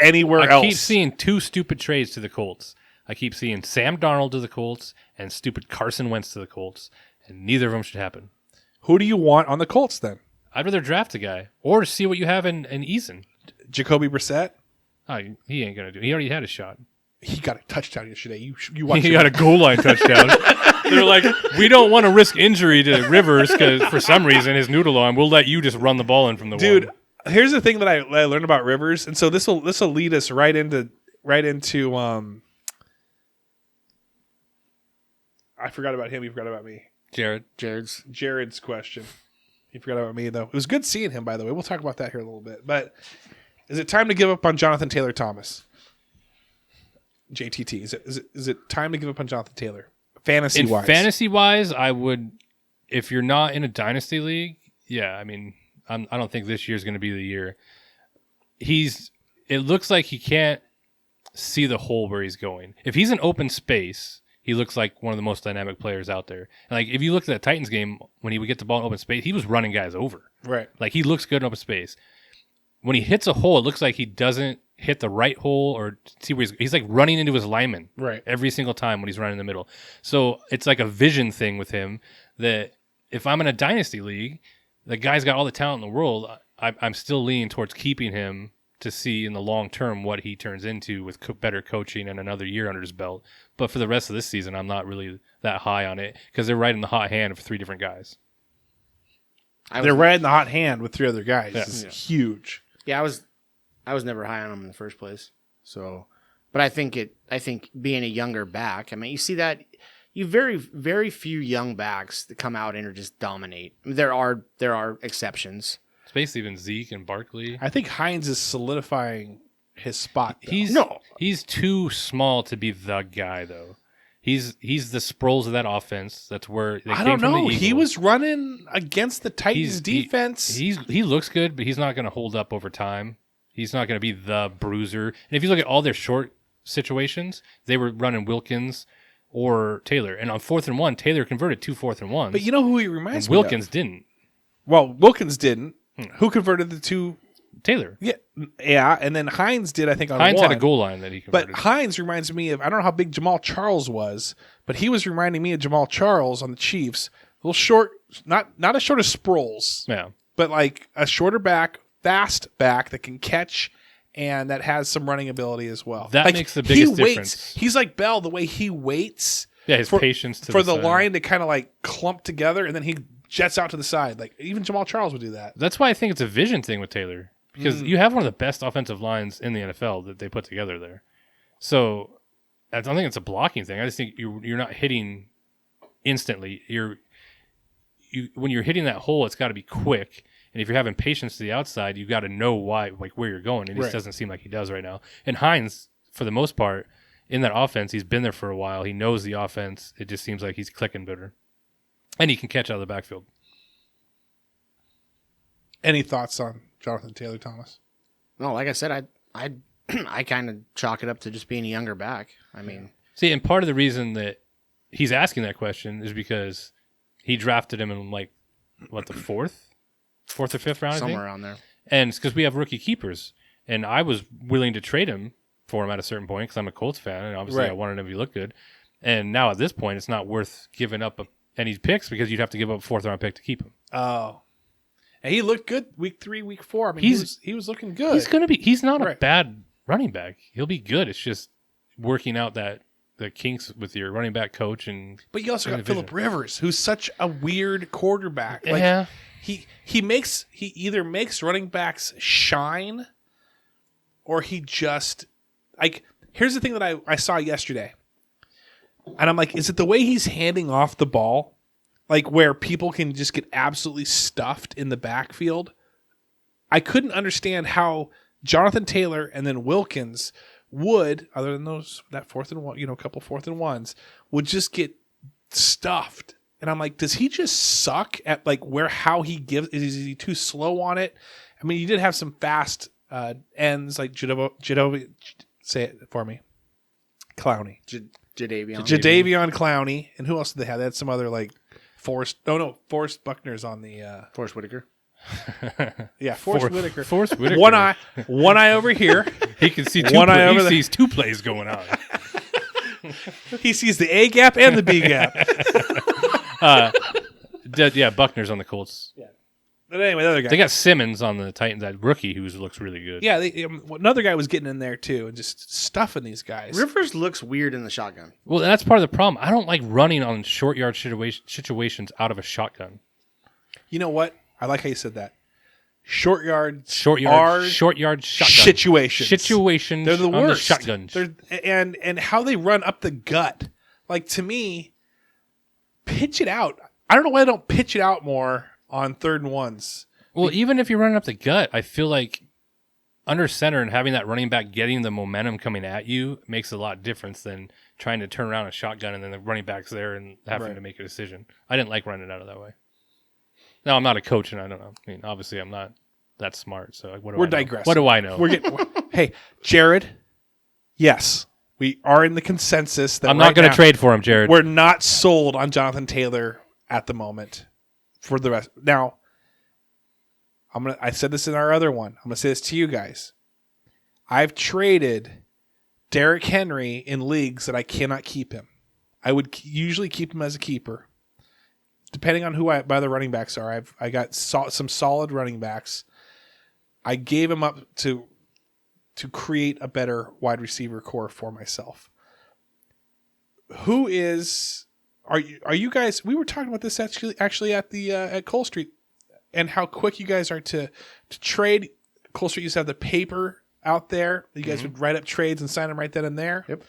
D: anywhere else.
B: I keep seeing 2 stupid trades to the Colts. I keep seeing Sam Darnold to the Colts and stupid Carson Wentz to the Colts, and neither of them should happen.
D: Who do you want on the Colts then?
B: I'd rather draft a guy or see what you have in Eason.
D: Jacoby Brissett?
B: Oh, he ain't going to do it. He already had a shot.
D: He got a touchdown yesterday. You watched
B: He got a goal line touchdown. They're like, we don't want to risk injury to Rivers because for some reason his noodle arm. We'll let you just run the ball in from the
D: Dude,
B: one.
D: here's the thing that I learned about Rivers, and so this will lead us right into I forgot about him. He forgot about me. Jared's question. He forgot about me though. It was good seeing him, by the way. We'll talk about that here in a little bit. But is it time to give up on Jonathan Taylor Thomas? JTT. Is it time to give up on Jonathan Taylor? Fantasy wise,
B: I would. If you're not in a dynasty league, yeah. I don't think this year's going to be the year. It looks like he can't see the hole where he's going. If he's in open space, he looks like one of the most dynamic players out there. And like if you look at that Titans game when he would get the ball in open space, he was running guys over.
D: Right.
B: Like he looks good in open space. When he hits a hole, it looks like he doesn't hit the right hole or see where he's like running into his lineman every single time when he's running in the middle. So it's like a vision thing with him that if I'm in a dynasty league, the guy's got all the talent in the world. I'm still leaning towards keeping him to see in the long term what he turns into with better coaching and another year under his belt. But for the rest of this season, I'm not really that high on it because they're right in the hot hand of 3 different guys.
D: They're right in the hot hand with 3 other guys.
B: Yeah.
D: It's huge.
C: Yeah, I was never high on him in the first place. So, but I think being a younger back, I mean, you see that you very few young backs that come out and are just dominate. I mean, there are exceptions.
B: It's basically even Zeke and Barkley.
D: I think Hines is solidifying his spot. Though.
B: He's too small to be the guy though. He's the Sproles of that offense. That's where they
D: I
B: came
D: don't
B: from.
D: know.
B: The
D: He
B: Eagles.
D: was running against the Titans defense.
B: He looks good, but he's not going to hold up over time. He's not going to be the bruiser. And if you look at all their short situations, they were running Wilkins or Taylor. And on 4th and 1, Taylor converted 2 4th and 1s.
D: But you know who he reminds
B: and
D: me
B: Wilkins
D: of?
B: didn't.
D: Well, Wilkins didn't. Who converted the 2?
B: Taylor.
D: Yeah, and then Hines did, I think, on
B: Hines
D: 1.
B: had a goal line that he converted.
D: But Hines reminds me of, I don't know how big Jamal Charles was, but he was reminding me of Jamal Charles on the Chiefs. A little short, not as short as Sproles,
B: Yeah.
D: but like a shorter back, fast back that can catch and that has some running ability as well.
B: That
D: like,
B: makes the biggest
D: he waits.
B: difference.
D: He's like Bell, the way he waits
B: Yeah, his patience to
D: for
B: the
D: the
B: side.
D: line to kind of like clump together, and then he jets out to the side. Like even Jamal Charles would do that.
B: That's why I think it's a vision thing with Taylor. Because you have one of the best offensive lines in the NFL that they put together there. So I don't think it's a blocking thing. I just think you're not hitting instantly. When you're hitting that hole, it's got to be quick. And if you're having patience to the outside, you've got to know where you're going. And it just doesn't seem like he does right now. And Hines, for the most part, in that offense, he's been there for a while. He knows the offense. It just seems like he's clicking better. And he can catch out of the backfield.
D: Any thoughts on Jonathan Taylor Thomas?
C: No, like I said, I kind of chalk it up to just being a younger back. I mean,
B: see, and part of the reason that he's asking that question is because he drafted him in the 4th or 5th round,
C: somewhere
B: I think?
C: around there.
B: And it's because we have rookie keepers, and I was willing to trade him for him at a certain point because I'm a Colts fan, and obviously I wanted him to look good. And now at this point, it's not worth giving up any picks because you'd have to give up a 4th round pick to keep him.
D: Oh. And he looked good week 3, week 4. I mean, he was looking good.
B: He's not a bad running back. He'll be good. It's just working out the kinks with your running back coach.
D: But you also got Phillip Rivers, who's such a weird quarterback.
B: Yeah.
D: He either makes running backs shine, or he just here's the thing that I saw yesterday. And I'm like, is it the way he's handing off the ball? Like where people can just get absolutely stuffed in the backfield. I couldn't understand how Jonathan Taylor and then Wilkins would, other than that 4th and 1, a couple 4th and 1s, would just get stuffed. And I'm like, does he just suck at how he gives? Is he too slow on it? I mean, he did have some fast ends like Jadeveon. Say it for me. Clowney. Jadeveon Clowney. And who else did they have? They had some other Forrest Buckner's on the
C: Forrest Whitaker.
D: Yeah, Forrest Whitaker.
B: Forrest Whitaker.
D: One eye over here.
B: He can see he sees 2 plays going on.
D: He sees the A gap and the B gap.
B: Yeah, Buckner's on the Colts.
D: Yeah. But anyway, the other guy.
B: They got Simmons on the Titans, that rookie who looks really good.
D: Yeah, another guy was getting in there too and just stuffing these guys.
C: Rivers looks weird in the shotgun.
B: Well, that's part of the problem. I don't like running on short yard situations out of a shotgun.
D: You know what? I like how you said that. Short yard
B: shotgun
D: situations. They're the worst.
B: Shotguns.
D: And how they run up the gut. Like, to me, pitch it out. I don't know why they don't pitch it out more on 3rd and 1s.
B: Well, even if you're running up the gut, I feel like under center and having that running back getting the momentum coming at you makes a lot of difference than trying to turn around a shotgun and then the running back's there and having to make a decision. I didn't like running out of that way. Now, I'm not a coach, and I don't know. I mean, obviously, I'm not that smart. So
D: we're digressing.
B: What do I know?
D: Hey, Jared. Yes, we are in the consensus that
B: I'm not going to trade for him, Jared.
D: We're not sold on Jonathan Taylor at the moment. For the rest, now, I said this in our other one. I'm gonna say this to you guys. I've traded Derrick Henry in leagues that I cannot keep him. I would usually keep him as a keeper. Depending on who my other running backs are, I got some solid running backs. I gave him up to to create a better wide receiver core for myself. Are you guys? We were talking about this actually at the at Cole Street, and how quick you guys are to trade. Cole Street used to have the paper out there. You guys would write up trades and sign them right then and there.
C: Yep.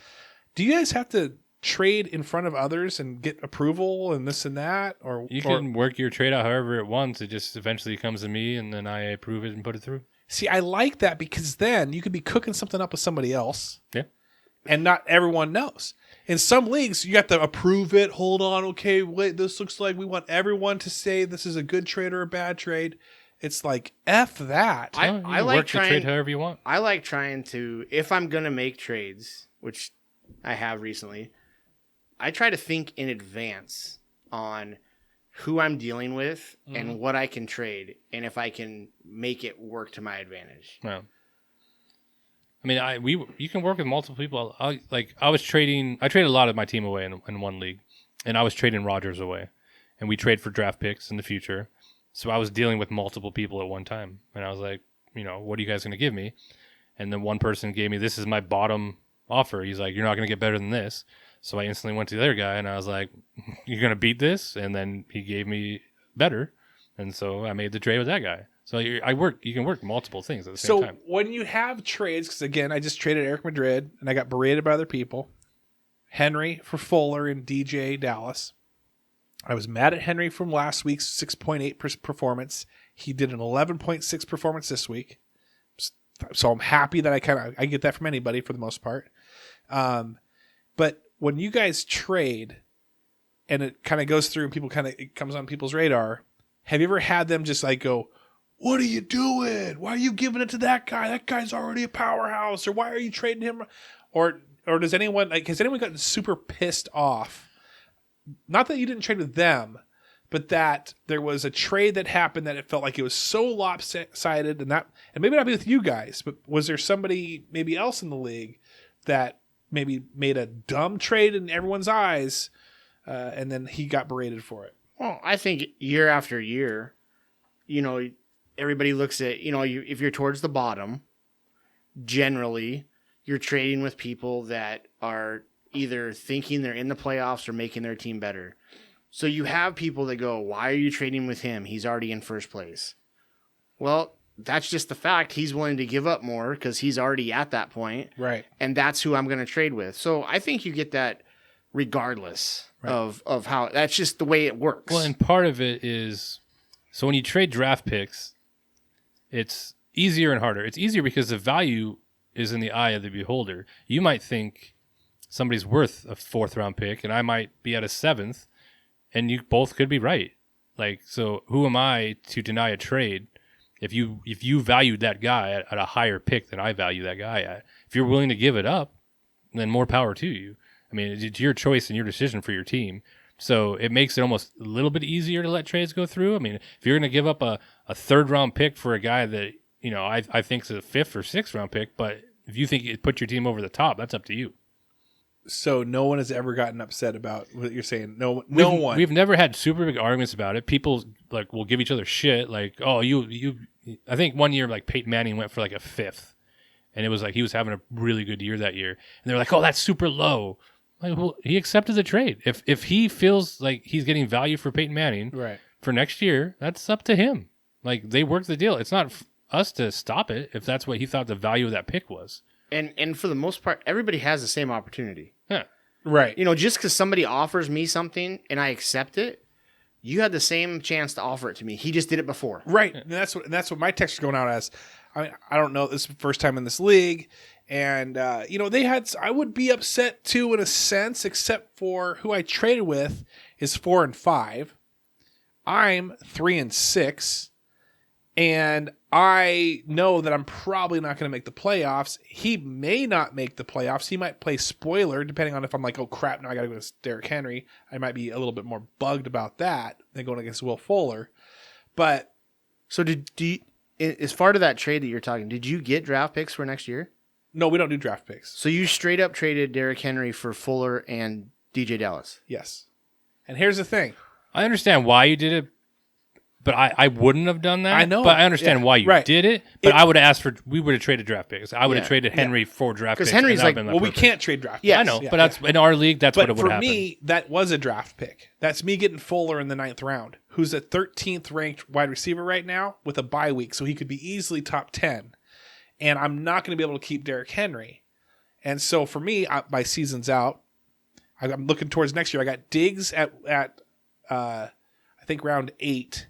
D: Do you guys have to trade in front of others and get approval and this and that, or
B: You can work your trade out however it wants. It just eventually comes to me, and then I approve it and put it through.
D: See, I like that because then you could be cooking something up with somebody else.
B: Yeah.
D: And not everyone knows. In some leagues, you have to approve it. Hold on. Okay, wait, this looks like we want everyone to say this is a good trade or a bad trade. It's like, F that.
B: You can work the trade however you want.
C: I like trying to, if I'm going to make trades, which I have recently, I try to think in advance on who I'm dealing with and what I can trade, and if I can make it work to my advantage.
B: No. I mean, you can work with multiple people. I traded a lot of my team away in one league, and I was trading Rodgers away, and we trade for draft picks in the future. So I was dealing with multiple people at one time, and I was like, what are you guys going to give me? And then one person gave me, this is my bottom offer. He's like, you're not going to get better than this. So I instantly went to the other guy, and I was like, you're going to beat this? And then he gave me better, and so I made the trade with that guy. So you can work multiple things at the same time.
D: So when you have trades, because again, I just traded Eric Madrid, and I got berated by other people. Henry for Fuller and DJ Dallas. I was mad at Henry from last week's 6.8 performance. He did an 11.6 performance this week. So I'm happy that I get that from anybody for the most part. But when you guys trade and it kind of goes through and it comes on people's radar, have you ever had them just like go, what are you doing? Why are you giving it to that guy? That guy's already a powerhouse. Or why are you trading him? Or has anyone gotten super pissed off? Not that you didn't trade with them, but that there was a trade that happened that it felt like it was so lopsided, and maybe not be with you guys, but was there somebody maybe else in the league that maybe made a dumb trade in everyone's eyes, and then he got berated for it?
C: Well, I think year after year, everybody looks at, if you're towards the bottom, generally you're trading with people that are either thinking they're in the playoffs or making their team better. So you have people that go, why are you trading with him? He's already in first place. Well, that's just the fact. He's willing to give up more because he's already at that point.
D: Right.
C: And that's who I'm going to trade with. So I think you get that regardless of how, that's just the way it works.
B: Well, and part of it is, so when you trade draft picks, it's easier and harder. It's easier because the value is in the eye of the beholder. You might think somebody's worth a 4th round pick, and I might be at a 7th, and you both could be right. Like, so who am I to deny a trade if you valued that guy at a higher pick than I value that guy at? If you're willing to give it up, then more power to you. I mean, it's your choice and your decision for your team. So it makes it almost a little bit easier to let trades go through. I mean, if you're going to give up a 3rd round pick for a guy that, I think is a 5th or 6th round pick, but if you think it put your team over the top, that's up to you.
D: So no one has ever gotten upset about what you're saying. No one.
B: We've never had super big arguments about it. People will give each other shit. Like, oh, you. I think one year Peyton Manning went for a 5th, and it was he was having a really good year that year, and they're like, oh, that's super low. Like, well, he accepted the trade. If he feels like he's getting value for Peyton Manning for next year, that's up to him. They worked the deal. It's not us to stop it if that's what he thought the value of that pick was.
C: And for the most part, everybody has the same opportunity.
B: Yeah.
D: Right.
C: Just because somebody offers me something and I accept it, you had the same chance to offer it to me. He just did it before.
D: Right. And that's what my text is going out as. I mean, I don't know. This is the first time in this league. And, I would be upset too in a sense, except for who I traded with is 4 and 5. I'm 3 and 6. And I know that I'm probably not going to make the playoffs. He may not make the playoffs. He might play spoiler, depending on if I'm like, oh, crap, now I got to go to Derrick Henry. I might be a little bit more bugged about that than going against Will Fuller. But
C: so as far to that trade that you're talking, did you get draft picks for next year?
D: No, we don't do draft picks.
C: So you straight up traded Derrick Henry for Fuller and DJ Dallas?
D: Yes. And here's the thing.
B: I understand why you did it, But I wouldn't have done that.
D: I know.
B: But I understand why you did it. But I would have asked for, we would have traded draft picks. I would have traded Henry for draft picks.
C: Because Henry's like,
B: well,
D: we can't trade draft picks.
C: Yes.
B: I know.
D: Yeah,
B: but that's in our league, that's what it
D: But
B: would
D: for
B: happen.
D: me, that was a draft pick. That's me getting Fuller in the 9th round, who's a 13th ranked wide receiver right now with a bye week. So he could be easily top 10. And I'm not going to be able to keep Derrick Henry. And so for me, my season's out. I'm looking towards next year. I got Diggs at I think round 8.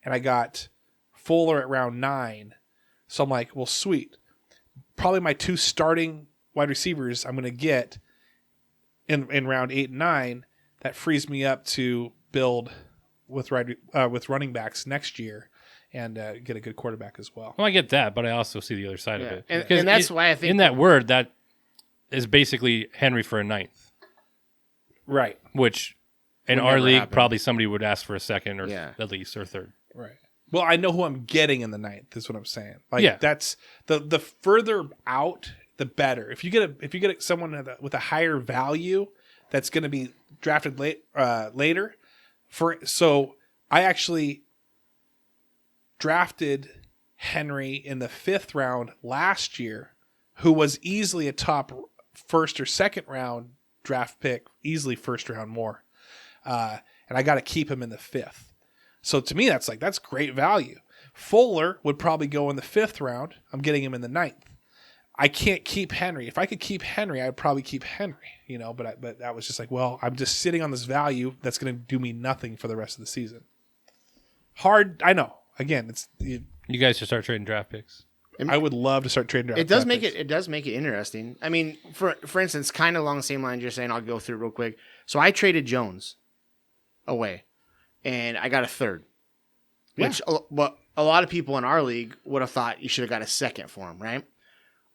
D: And I got Fuller at round 9. So I'm like, well, sweet. Probably my 2 starting wide receivers I'm going to get in round 8 and 9. That frees me up to build with running backs next year and get a good quarterback as well.
B: Well, I get that, but I also see the other side of it.
C: And that's why I think
B: in that word, that is basically Henry for a 9th.
D: Right.
B: Which in
C: Would
B: our
C: never
B: league,
C: happen.
B: probably somebody would ask for a 2nd or at least or 3rd.
D: Right. Well, I know who I'm getting in the 9th. Is what I'm saying. Like
B: Yeah.
D: that's the further out, the better. If you get someone with a higher value, that's going to be drafted later. So I actually drafted Henry in the 5th round last year, who was easily a top 1st or 2nd round draft pick, easily 1st round more, and I got to keep him in the 5th. So to me, that's great value. Fuller would probably go in the 5th round. I'm getting him in the 9th. I can't keep Henry. If I could keep Henry, I'd probably keep Henry. But that was just like, well, I'm just sitting on this value that's going to do me nothing for the rest of the season. Hard, I know. Again,
B: You guys should start trading draft picks.
D: I would love to start trading draft.
C: It does make
D: picks.
C: it does make it interesting. I mean, for instance, kind of along the same lines you're saying, I'll go through real quick. So I traded Jones away, and I got a 3rd, which a lot of people in our league would have thought you should have got a 2nd for him, right?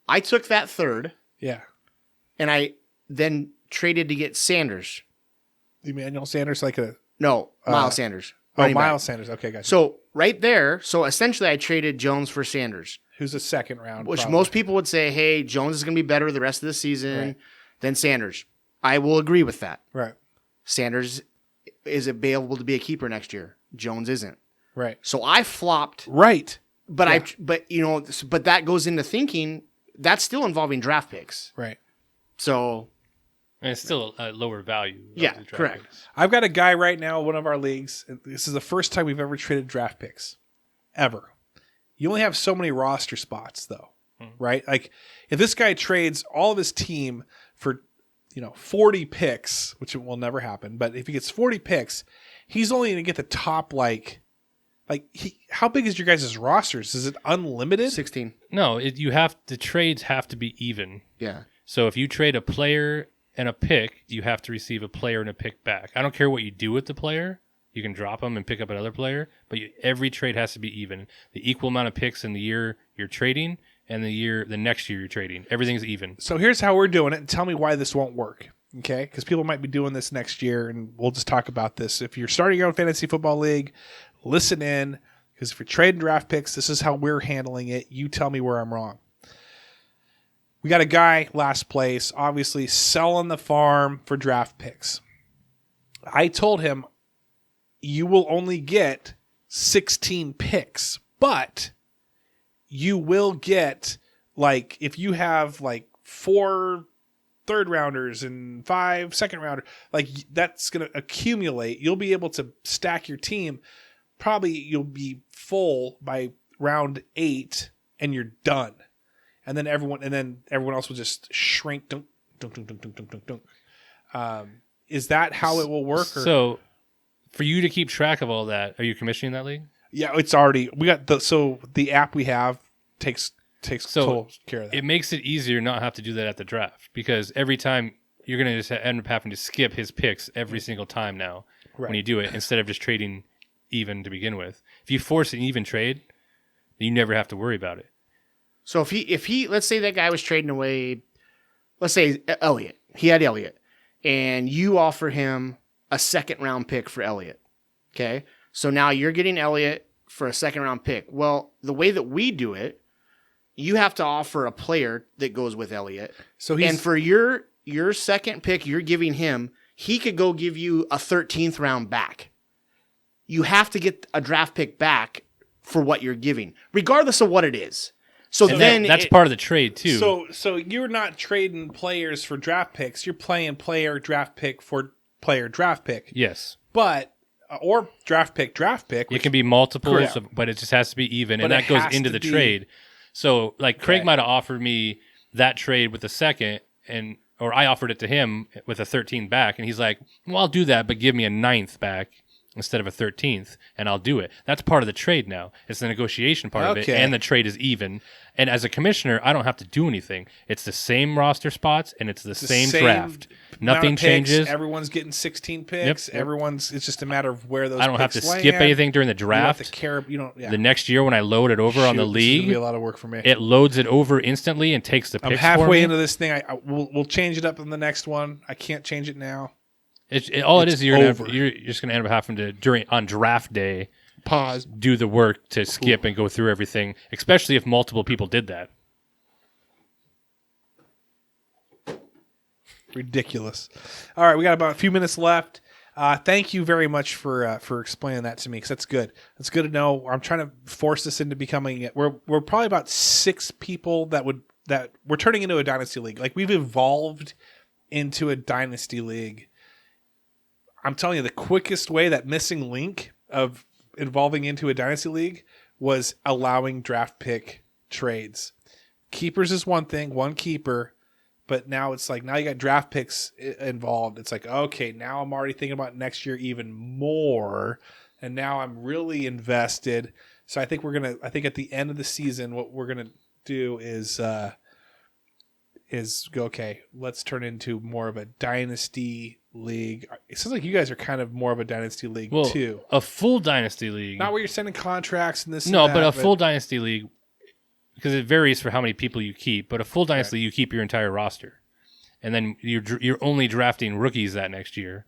C: I took that 3rd,
D: Yeah.
C: and I then traded to get Sanders.
D: Emmanuel Sanders,
C: Miles Sanders.
D: Oh,
C: running back.
D: Miles Sanders. Okay, gotcha.
C: So right there, so essentially I traded Jones for Sanders,
D: Who's a 2nd round?
C: which
D: probably.
C: most people would say, hey, Jones is going to be better the rest of the season
D: Right.
C: than Sanders. I will agree with that.
D: Right.
C: Sanders is available to be a keeper next year. Jones isn't.
D: Right.
C: So I flopped,
D: Right.
C: but but that goes into thinking that's still involving draft picks.
D: Right.
C: So
B: And it's still a lower value. of
C: Yeah,
B: the draft
C: correct.
B: picks.
D: I've got a guy right now in one of our leagues. This is the first time we've ever traded draft picks. Ever. You only have so many roster spots, though. Right? Like, if this guy trades all of his team for, 40 picks, which will never happen, but if he gets 40 picks, he's only going to get the top, how big is your guys' rosters? Is it unlimited?
C: 16.
B: No, the trades have to be even.
C: Yeah.
B: So if you trade a player and a pick, you have to receive a player and a pick back. I don't care what you do with the player. You can drop them and pick up another player, but every trade has to be even. The equal amount of picks in the year you're trading and the next year you're trading. Everything's even.
D: So here's how we're doing it, and tell me why this won't work. Okay? Because people might be doing this next year, and we'll just talk about this. If you're starting your own fantasy football league, listen in, because if you're trading draft picks, this is how we're handling it. You tell me where I'm wrong. We got a guy last place, obviously selling the farm for draft picks. I told him, you will only get 16 picks, but you will get, if you have 4 third rounders and 5 second rounders, that's going to accumulate. You'll be able to stack your team. Probably you'll be full by round 8 and you're done. And then everyone else will just shrink. Dunk, dunk, dunk, dunk, dunk, dunk, dunk. Is that how it will work? Or?
B: So for you to keep track of all that, are you commissioning that league?
D: Yeah, it's already, we got the app we have takes total care of that.
B: It makes it easier not to have to do that at the draft, because every time you're going to just end up having to skip his picks every single time now when you do it, instead of just trading even to begin with. If you force an even trade, you never have to worry about it.
C: So if he let's say that guy was trading away, let's say Elliott. He had Elliott, and you offer him a 2nd round pick for Elliott. Okay, so now you're getting Elliott for a 2nd round pick. Well, the way that we do it, you have to offer a player that goes with Elliott.
D: So
C: and for your 2nd pick, you're giving him. He could go give you a 13th round back. you have to get a draft pick back for what you're giving, regardless of what it is. So
B: And
C: then
B: that's part of the trade too.
D: So you're not trading players for draft picks. You're playing player draft pick for player draft pick.
B: Yes.
D: But or draft pick.
B: It can be multiples,
D: Correct.
B: but it just has to be even,
D: But
B: and that
D: it
B: goes
D: has
B: into
D: to
B: the
D: be-
B: trade. So, like Craig
D: Okay.
B: might have offered me that trade with the second, or I offered it to him with a 13 back, and he's like, "Well, I'll do that, but give me a 9th back instead of a 13th, and I'll do it." That's part of the trade now. It's the negotiation part of it,
D: Okay.
B: and the trade is even. And as a commissioner, I don't have to do anything. It's the same roster spots, and it's the same draft.
D: amount
B: Nothing
D: of picks.
B: changes.
D: Everyone's getting 16 picks.
B: Yep.
D: It's just a matter of where those.
B: I don't have to
D: picks
B: skip
D: land.
B: anything during the
D: You don't have
B: draft.
D: to care. You don't. Yeah.
B: The next year when I load it over on the
D: Shoot, this is gonna be
B: league,
D: a lot of work for me.
B: it loads it over instantly and takes the picks
D: I'm
B: for
D: halfway
B: me.
D: into this thing. We'll change it up in the next one. I can't change it now.
B: All it
D: It's
B: is, you're
D: over.
B: just gonna end up having to on draft day
C: pause.
B: do the work to skip and go through everything, especially if multiple people did that.
D: Ridiculous. All right, we got about a few minutes left. Thank you very much for explaining that to me, because that's good. That's good to know. I'm trying to force this into becoming. We're probably about 6 people that we're turning into a dynasty league. Like, we've evolved into a dynasty league. I'm telling you, the quickest way, that missing link of evolving into a dynasty league, was allowing draft pick trades. Keepers is one thing, one keeper. But now it's like, now you got draft picks involved. It's like, okay, now I'm already thinking about next year even more. And now I'm really invested. So I think at the end of the season, what we're going to do is go, okay, let's turn into more of a dynasty league. It sounds like you guys are kind of more of a dynasty league too.
B: A full dynasty league.
D: Not where you're sending contracts and this
B: No,
D: and
B: but
D: that,
B: a full dynasty league, because it varies for how many people you keep. But a full dynasty, you keep your entire roster, and then you're only drafting rookies that next year,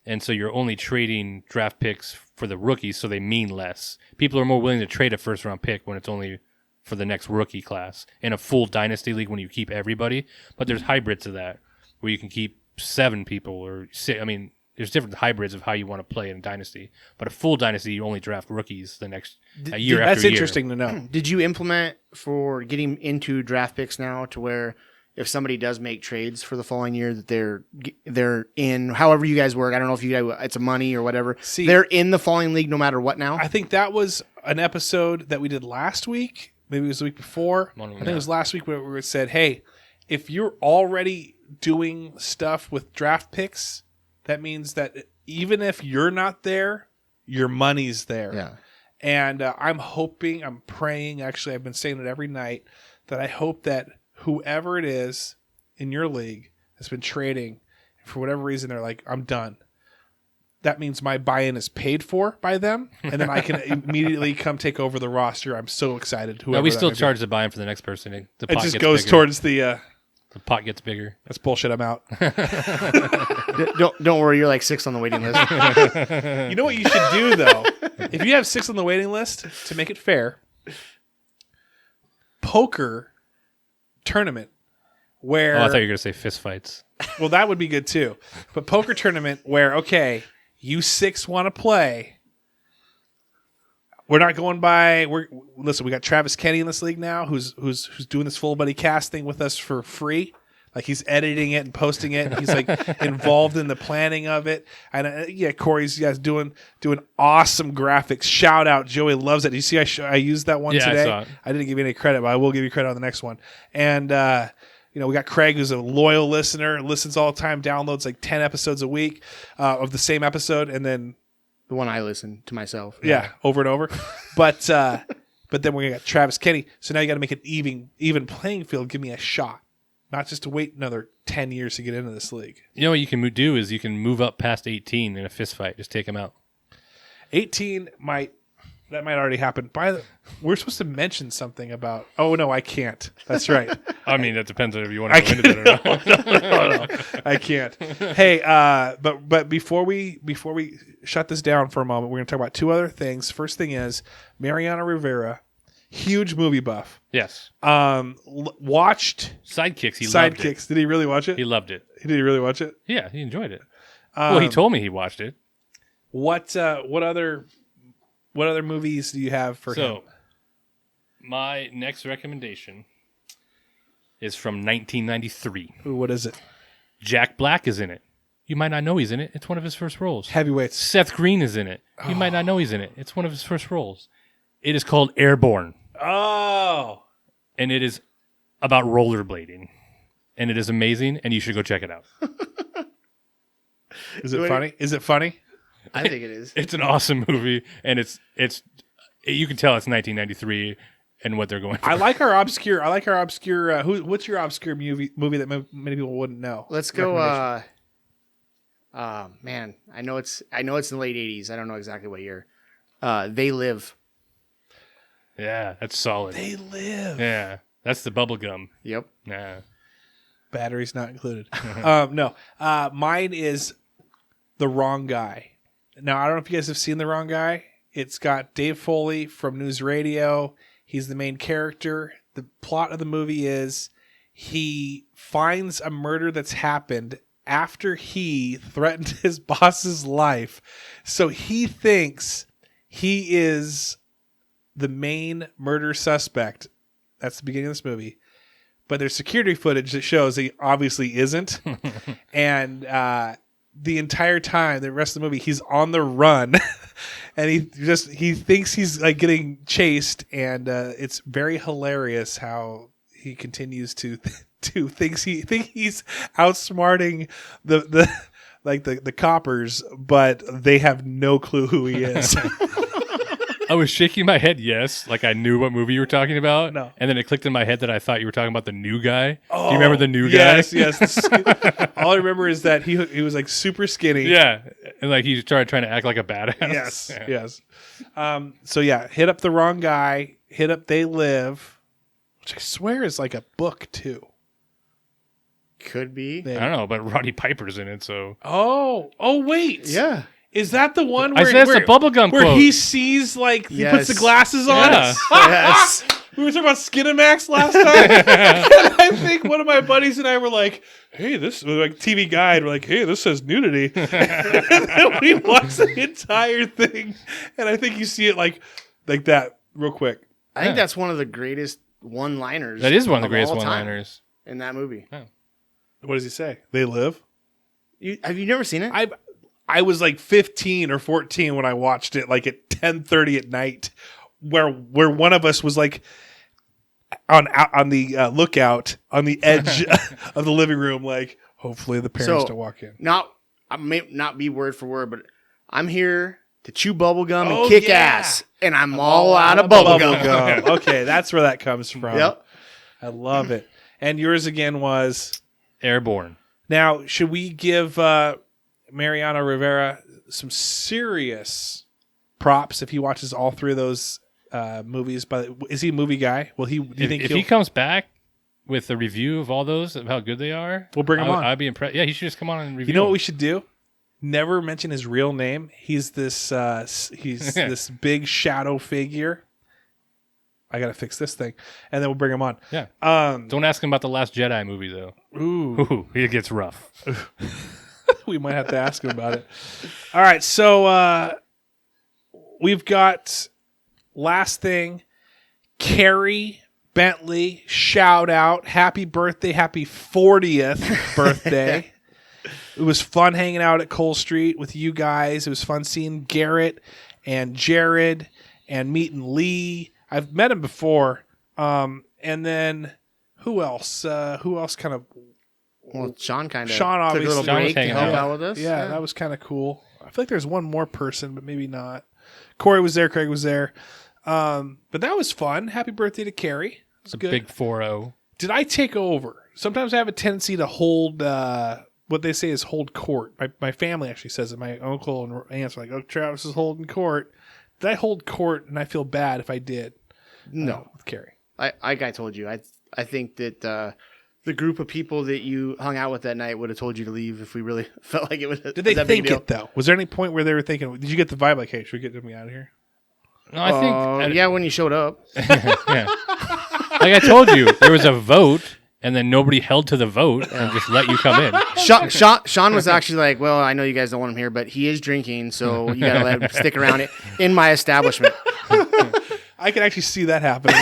B: and so you're only trading draft picks for the rookies, so they mean less. People are more willing to trade a first round pick when it's only for the next rookie class. In a full dynasty league, when you keep everybody, but there's hybrids of that where you can keep 7 people or 6. I mean, there's different hybrids of how you want to play in a dynasty. But a full dynasty, you only draft rookies the next year after
D: that's
B: year.
D: interesting to know.
C: Did you implement for getting into draft picks now to where if somebody does make trades for the following year that they're in, however you guys work, I don't know if you guys, it's a money or whatever,
D: See,
C: they're in the following league no matter what now?
D: I think that was an episode that we did last week. Maybe it was the week before. I think it was last week where we said, hey, if you're already doing stuff with draft picks, that means that even if you're not there, your money's there.
C: Yeah.
D: And I'm hoping, I'm praying, actually, I've been saying it every night, that I hope that whoever it is in your league has been trading, for whatever reason, they're like, I'm done. That means my buy-in is paid for by them, and then I can immediately come take over the roster. I'm so excited.
B: No, we still charge the buy-in for the next person. The
D: It
B: pot
D: just
B: gets
D: goes
B: bigger.
D: towards the...
B: The pot gets bigger.
D: That's bullshit. I'm out.
C: Don't worry, you're like 6 on the waiting list.
D: You know what you should do, though? If you have 6 on the waiting list, to make it fair, poker tournament where...
B: Oh, I thought you were going to say fist fights.
D: Well, that would be good, too. But poker tournament where, okay, you 6 want to play. We're not going by... Listen, we got Travis Kenny in this league now who's doing this Fullbuddy cast thing with us for free. Like, he's editing it and posting it, and he's like involved in the planning of it. And Corey's doing awesome graphics. Shout out, Joey loves it. You see, I used that one today.
B: I saw it.
D: I didn't give you any credit, but I will give you credit on the next one. And we got Craig, who's a loyal listener, listens all the time, downloads like 10 episodes a week of the same episode, and then
C: The one I listen to myself.
D: over and over. But then we got Travis Kenny. So now you got to make it even playing field. Give me a shot. Not just to wait another 10 years to get into this league.
B: You know what you can do is you can move up past 18 in a fist fight. Just take them out.
D: 18 might already happen. We're supposed to mention something about. Oh no, I can't. That's right.
B: I mean, that depends on if you want to go into that or not.
D: No, I can't. Hey, but before we shut this down for a moment, we're going to talk about 2 other things. First thing is Mariano Rivera, huge movie buff.
B: Yes.
D: Watched
B: Sidekicks. He loved it.
D: Sidekicks. Did he really watch it?
B: He loved it.
D: Did he really watch it?
B: Yeah, he enjoyed it. Well, he told me he watched it.
D: What other movies do you have for him?
B: So, my next recommendation is from 1993.
D: Ooh, what is it?
B: Jack Black is in it. You might not know he's in it. It's one of his first roles.
D: Heavyweights.
B: Seth Green is in it. You might not know he's in it. It's one of his first roles. It is called Airborne.
D: Oh.
B: And it is about rollerblading. And it is amazing, and you should go check it out.
D: Is it funny? Is it funny?
C: I think it is.
B: It's an awesome movie, and it's you can tell it's 1993 and what they're going through.
D: I like our obscure. What's your obscure movie that many people wouldn't know?
C: Let's go. Man, I know it's in the late 80s. I don't know exactly what year. They Live.
B: Yeah, that's solid.
D: They Live.
B: Yeah, that's the bubble gum.
C: Yep.
B: Yeah.
D: Batteries not included. No. Mine is The Wrong Guy. Now, I don't know if you guys have seen The Wrong Guy. It's got Dave Foley from News Radio. He's the main character. The plot of the movie is he finds a murder that's happened after he threatened his boss's life. So he thinks he is the main murder suspect. That's the beginning of this movie. But there's security footage that shows he obviously isn't. And the entire time, the rest of the movie, he's on the run. And he thinks he's like getting chased. And it's very hilarious how he continues to think he's outsmarting the coppers, but they have no clue who he is.
B: I was shaking my head, yes, like I knew what movie you were talking about.
D: No.
B: And then it clicked in my head that I thought you were talking about the new guy. Do you remember the new guy?
D: Yes. All I remember is that he was like super skinny.
B: Yeah. And like he started trying to act like a badass.
D: Yes. So yeah, hit up The Wrong Guy, hit up They Live, which I swear is like a book too.
C: Could be.
B: I don't know, but Roddy Piper's in it, so.
D: Oh wait.
C: Yeah.
D: Is that the one
B: I
D: where,
B: said it's a bubblegum
D: where
B: quote.
D: he sees like he puts the
C: Yes.
D: glasses on?
B: Yeah.
C: Yes.
D: We were talking about Skinamax last time. And I think one of my buddies and I were like, hey, this like TV Guide. We're like, hey, this says nudity. And then we watched the entire thing. And I think you see it like that real quick.
C: I think that's one of the greatest one-liners.
B: That is one of the
C: of
B: greatest
C: all time
B: one-liners.
C: in that movie.
D: What does he say? They live?
C: Have you never seen it?
D: I was like 15 or 14 when I watched it, like at 10:30 at night, where one of us was like on the lookout on the edge of the living room, like hopefully the parents don't walk in.
C: I may not be word for word, but I'm here to chew bubblegum and kick ass, and I'm all out of bubblegum.
D: Okay, that's where that comes from.
C: Yep.
D: I love it. And yours again was
B: Airborne.
D: Now, should we give Mariano Rivera some serious props if he watches all three of those movies? But is he a movie guy? Will he? Do you think
B: if he comes back with a review of all those, of how good they are,
D: we'll bring him on?
B: I'd be impressed. Yeah, he should just come on and review.
D: You know what
B: them.
D: we should do? Never mention his real name. He's this this big shadow figure. I gotta fix this thing, and then we'll bring him on.
B: Yeah. Don't ask him about the Last Jedi movie though.
D: Ooh,
B: It gets rough.
D: we might have to ask him about it. All right, so we've got last thing. Keri, Bentley, shout out, happy birthday, happy 40th birthday. It was fun hanging out at Cole Street with you guys. It was fun seeing Garrett and Jared and meeting Lee. I've met him before. And then who else? Who else kind of...
C: Well, Sean took
D: obviously
C: a little break to help
B: out.
C: out with us.
D: Yeah, that was kind of cool. I feel like there's one more person, but maybe not. Corey was there. Craig was there. But that was fun. Happy birthday to Keri. It was
B: A
D: good.
B: big 4-0.
D: Did I take over? Sometimes I have a tendency to hold... what they say is hold court. My family actually says it. My uncle and aunts are like, oh, Travis is holding court. Did I hold court? And I feel bad if I did.
C: No.
D: With Keri.
C: Like I told you, I think that the group of people that you hung out with that night would have told you to leave if we really felt like it was.
D: Did they think it, though? Was there any point where they were thinking, did you get the vibe like, hey, should we get me out of here?
B: No, I think.
C: Yeah, when you showed up.
B: Yeah. Like I told you, there was a vote, and then nobody held to the vote and just let you come in.
C: Sean was actually like, well, I know you guys don't want him here, but he is drinking, so you got to let him stick around in my establishment.
D: I can actually see that happening.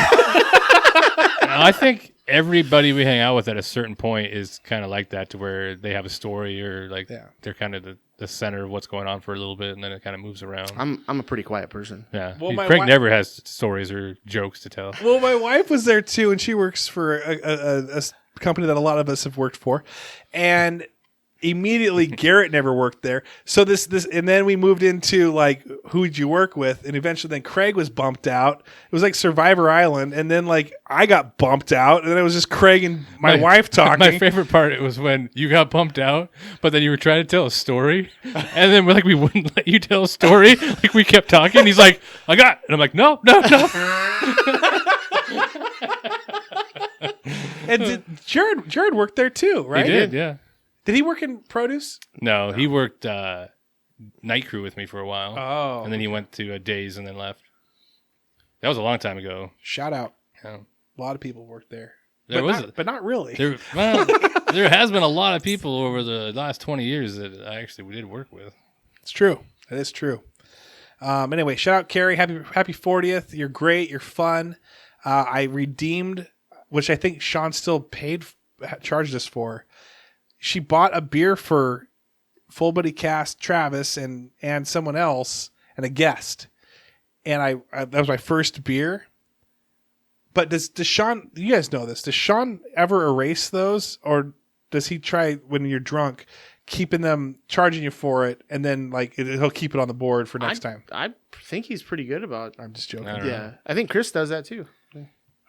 B: I think everybody we hang out with at a certain point is kind of like that, to where they have a story, or like they're kind of the center of what's going on for a little bit, and then it kind of moves around.
C: I'm a pretty quiet person.
B: Yeah.
D: Well,
B: Craig never has stories or jokes to tell.
D: Well, my wife was there too, and she works for a company that a lot of us have worked for, and immediately Garrett never worked there. So this, and then we moved into like, who'd you work with? And eventually then Craig was bumped out. It was like Survivor Island. And then like I got bumped out, and then it was just Craig and my wife talking.
B: My favorite part was when you got bumped out, but then you were trying to tell a story, and then we wouldn't let you tell a story. Like we kept talking. He's like, and I'm like, no.
D: And Jared worked there too, right?
B: He did, yeah.
D: Did he work in produce?
B: No, he worked night crew with me for a while.
D: Oh.
B: And then he went to Days and then left. That was a long time ago.
D: Shout out.
B: Yeah.
D: A lot of people worked there.
B: But
D: not really.
B: There has been a lot of people over the last 20 years that we did work with.
D: It's true. It is true. Anyway, shout out Keri. Happy 40th. You're great. You're fun. I redeemed, which I think Sean still charged us for. She bought a beer for Fullbuddy Cast, Travis, and someone else, and a guest. And I that was my first beer. But does Sean, you guys know this, does Sean ever erase those? Or does he try, when you're drunk, charging you for it, and then like he'll keep it on the board for next time?
C: I think he's pretty good about.
D: I'm just joking.
C: Yeah, I think Chris does that too.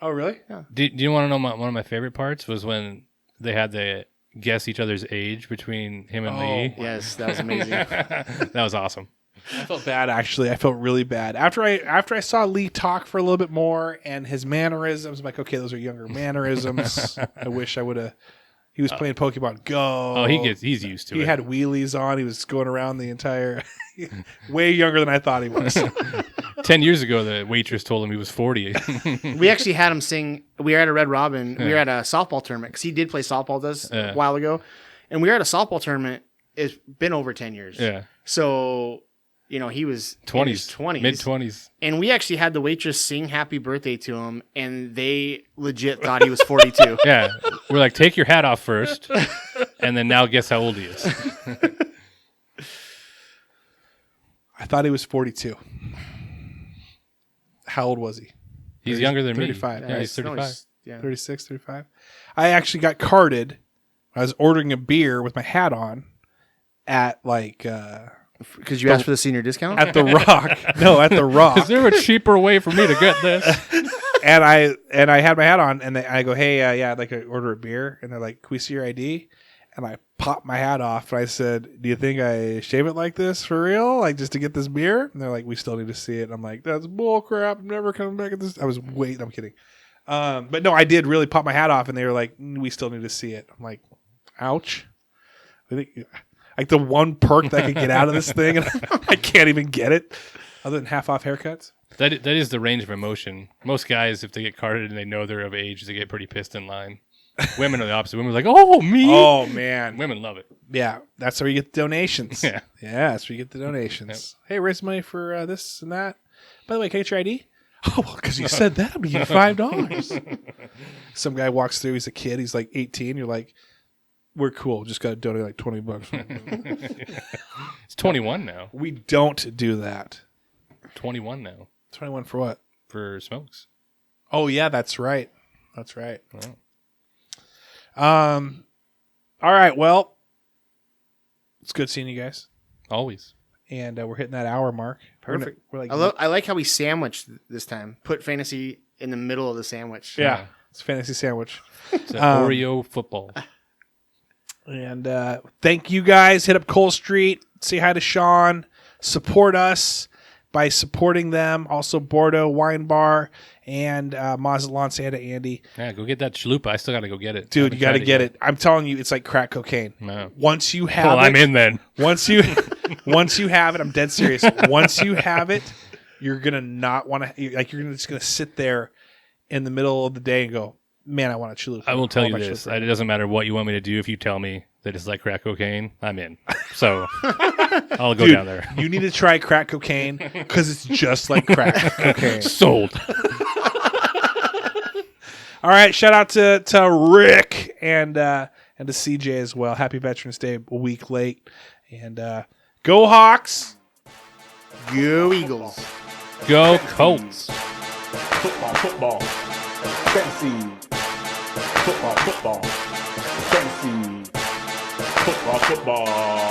D: Oh, really?
C: Yeah.
B: Do you want to know one of my favorite parts was when they had to guess each other's age between him and Lee?
C: Yes, that was amazing.
B: That was awesome.
D: I felt bad, actually. I felt really bad after I saw Lee talk for a little bit more, and his mannerisms. I'm like, okay, those are younger mannerisms. I wish I would have. He was playing Pokemon Go.
B: Oh, he's used to it.
D: He had wheelies on. He was going around the entire. Way younger than I thought he was.
B: 10 years ago, the waitress told him he was 40.
C: We actually had him sing. We were at a Red Robin. We were at a softball tournament because he did play softball with us a while ago. And we were at a softball tournament. It's been over 10 years.
B: Yeah.
C: So, he was
B: 20s. Mid-20s.
C: And we actually had the waitress sing happy birthday to him, and they legit thought he was 42.
B: Yeah. We're like, take your hat off first, and then now guess how old he is.
D: I thought he was 42. How old was he?
B: He's younger than
D: 35.
B: me. Yeah, he's 35.
D: 36, 35. I actually got carded. I was ordering a beer with my hat on at like...
C: Because you asked for the senior discount?
D: At the Rock. No, at the Rock.
B: Is there a cheaper way for me to get this?
D: And I had my hat on, and I go, hey, I'd like to order a beer. And they're like, can we see your ID? And I popped my hat off, and I said, do you think I shave it like this for real? Like, just to get this beer? And they're like, we still need to see it. And I'm like, that's bull crap. I'm never coming back at this. I'm kidding. But no, I did really pop my hat off, and they were like, we still need to see it. I'm like, ouch. I think, like the one perk that I could get out of this thing, and I can't even get it other than half-off haircuts.
B: That is the range of emotion. Most guys, if they get carded and they know they're of age, they get pretty pissed in line. Women are the opposite. Women are like, oh, me?
D: Oh, man.
B: Women love it.
D: Yeah, that's where you get the donations.
B: Yeah,
D: that's where you get the donations. Yep. Hey, raise money for this and that. By the way, can I get your ID? Oh, well, because you said that, I'm going to give you $5. Some guy walks through. He's a kid. He's like 18. You're like, we're cool. Just got to donate like $20.
B: It's 21 now.
D: We don't do that.
B: 21 now.
D: 21 for what?
B: For smokes.
D: Oh, yeah, that's right. That's right.
B: Wow.
D: All right. Well, it's good seeing you guys.
B: Always.
D: And we're hitting that hour mark.
C: Perfect.
D: We're like,
C: I like how we sandwiched this time. Put fantasy in the middle of the sandwich.
D: Yeah. It's a fantasy sandwich.
B: It's an Oreo football.
D: And thank you guys. Hit up Cole Street. Say hi to Sean. Support us by supporting them. Also, Bordeaux Wine Bar and Mazatlan Santa Andy.
B: Yeah, go get that chalupa. I still got to go get it.
D: Dude, you got to get it. I'm telling you, it's like crack cocaine.
B: No.
D: Once you have it.
B: I'm in then.
D: Once you have it, I'm dead serious. Once you have it, you're going to not want to, like, you're just going to sit there in the middle of the day and go, man, I want a Cholula.
B: I will tell
D: All
B: you
D: my
B: this.
D: Cholula.
B: It doesn't matter what you want me to do. If you tell me that it's like crack cocaine, I'm in. So I'll go
D: Dude,
B: down there.
D: You need to try crack cocaine because it's just like crack cocaine.
B: Sold.
D: All right, shout out to Rick and to CJ as well. Happy Veterans Day a week late. And go Hawks.
C: Go Eagles.
B: Go Colts.
A: Football. Fantasy. Football. Fantasy. Football.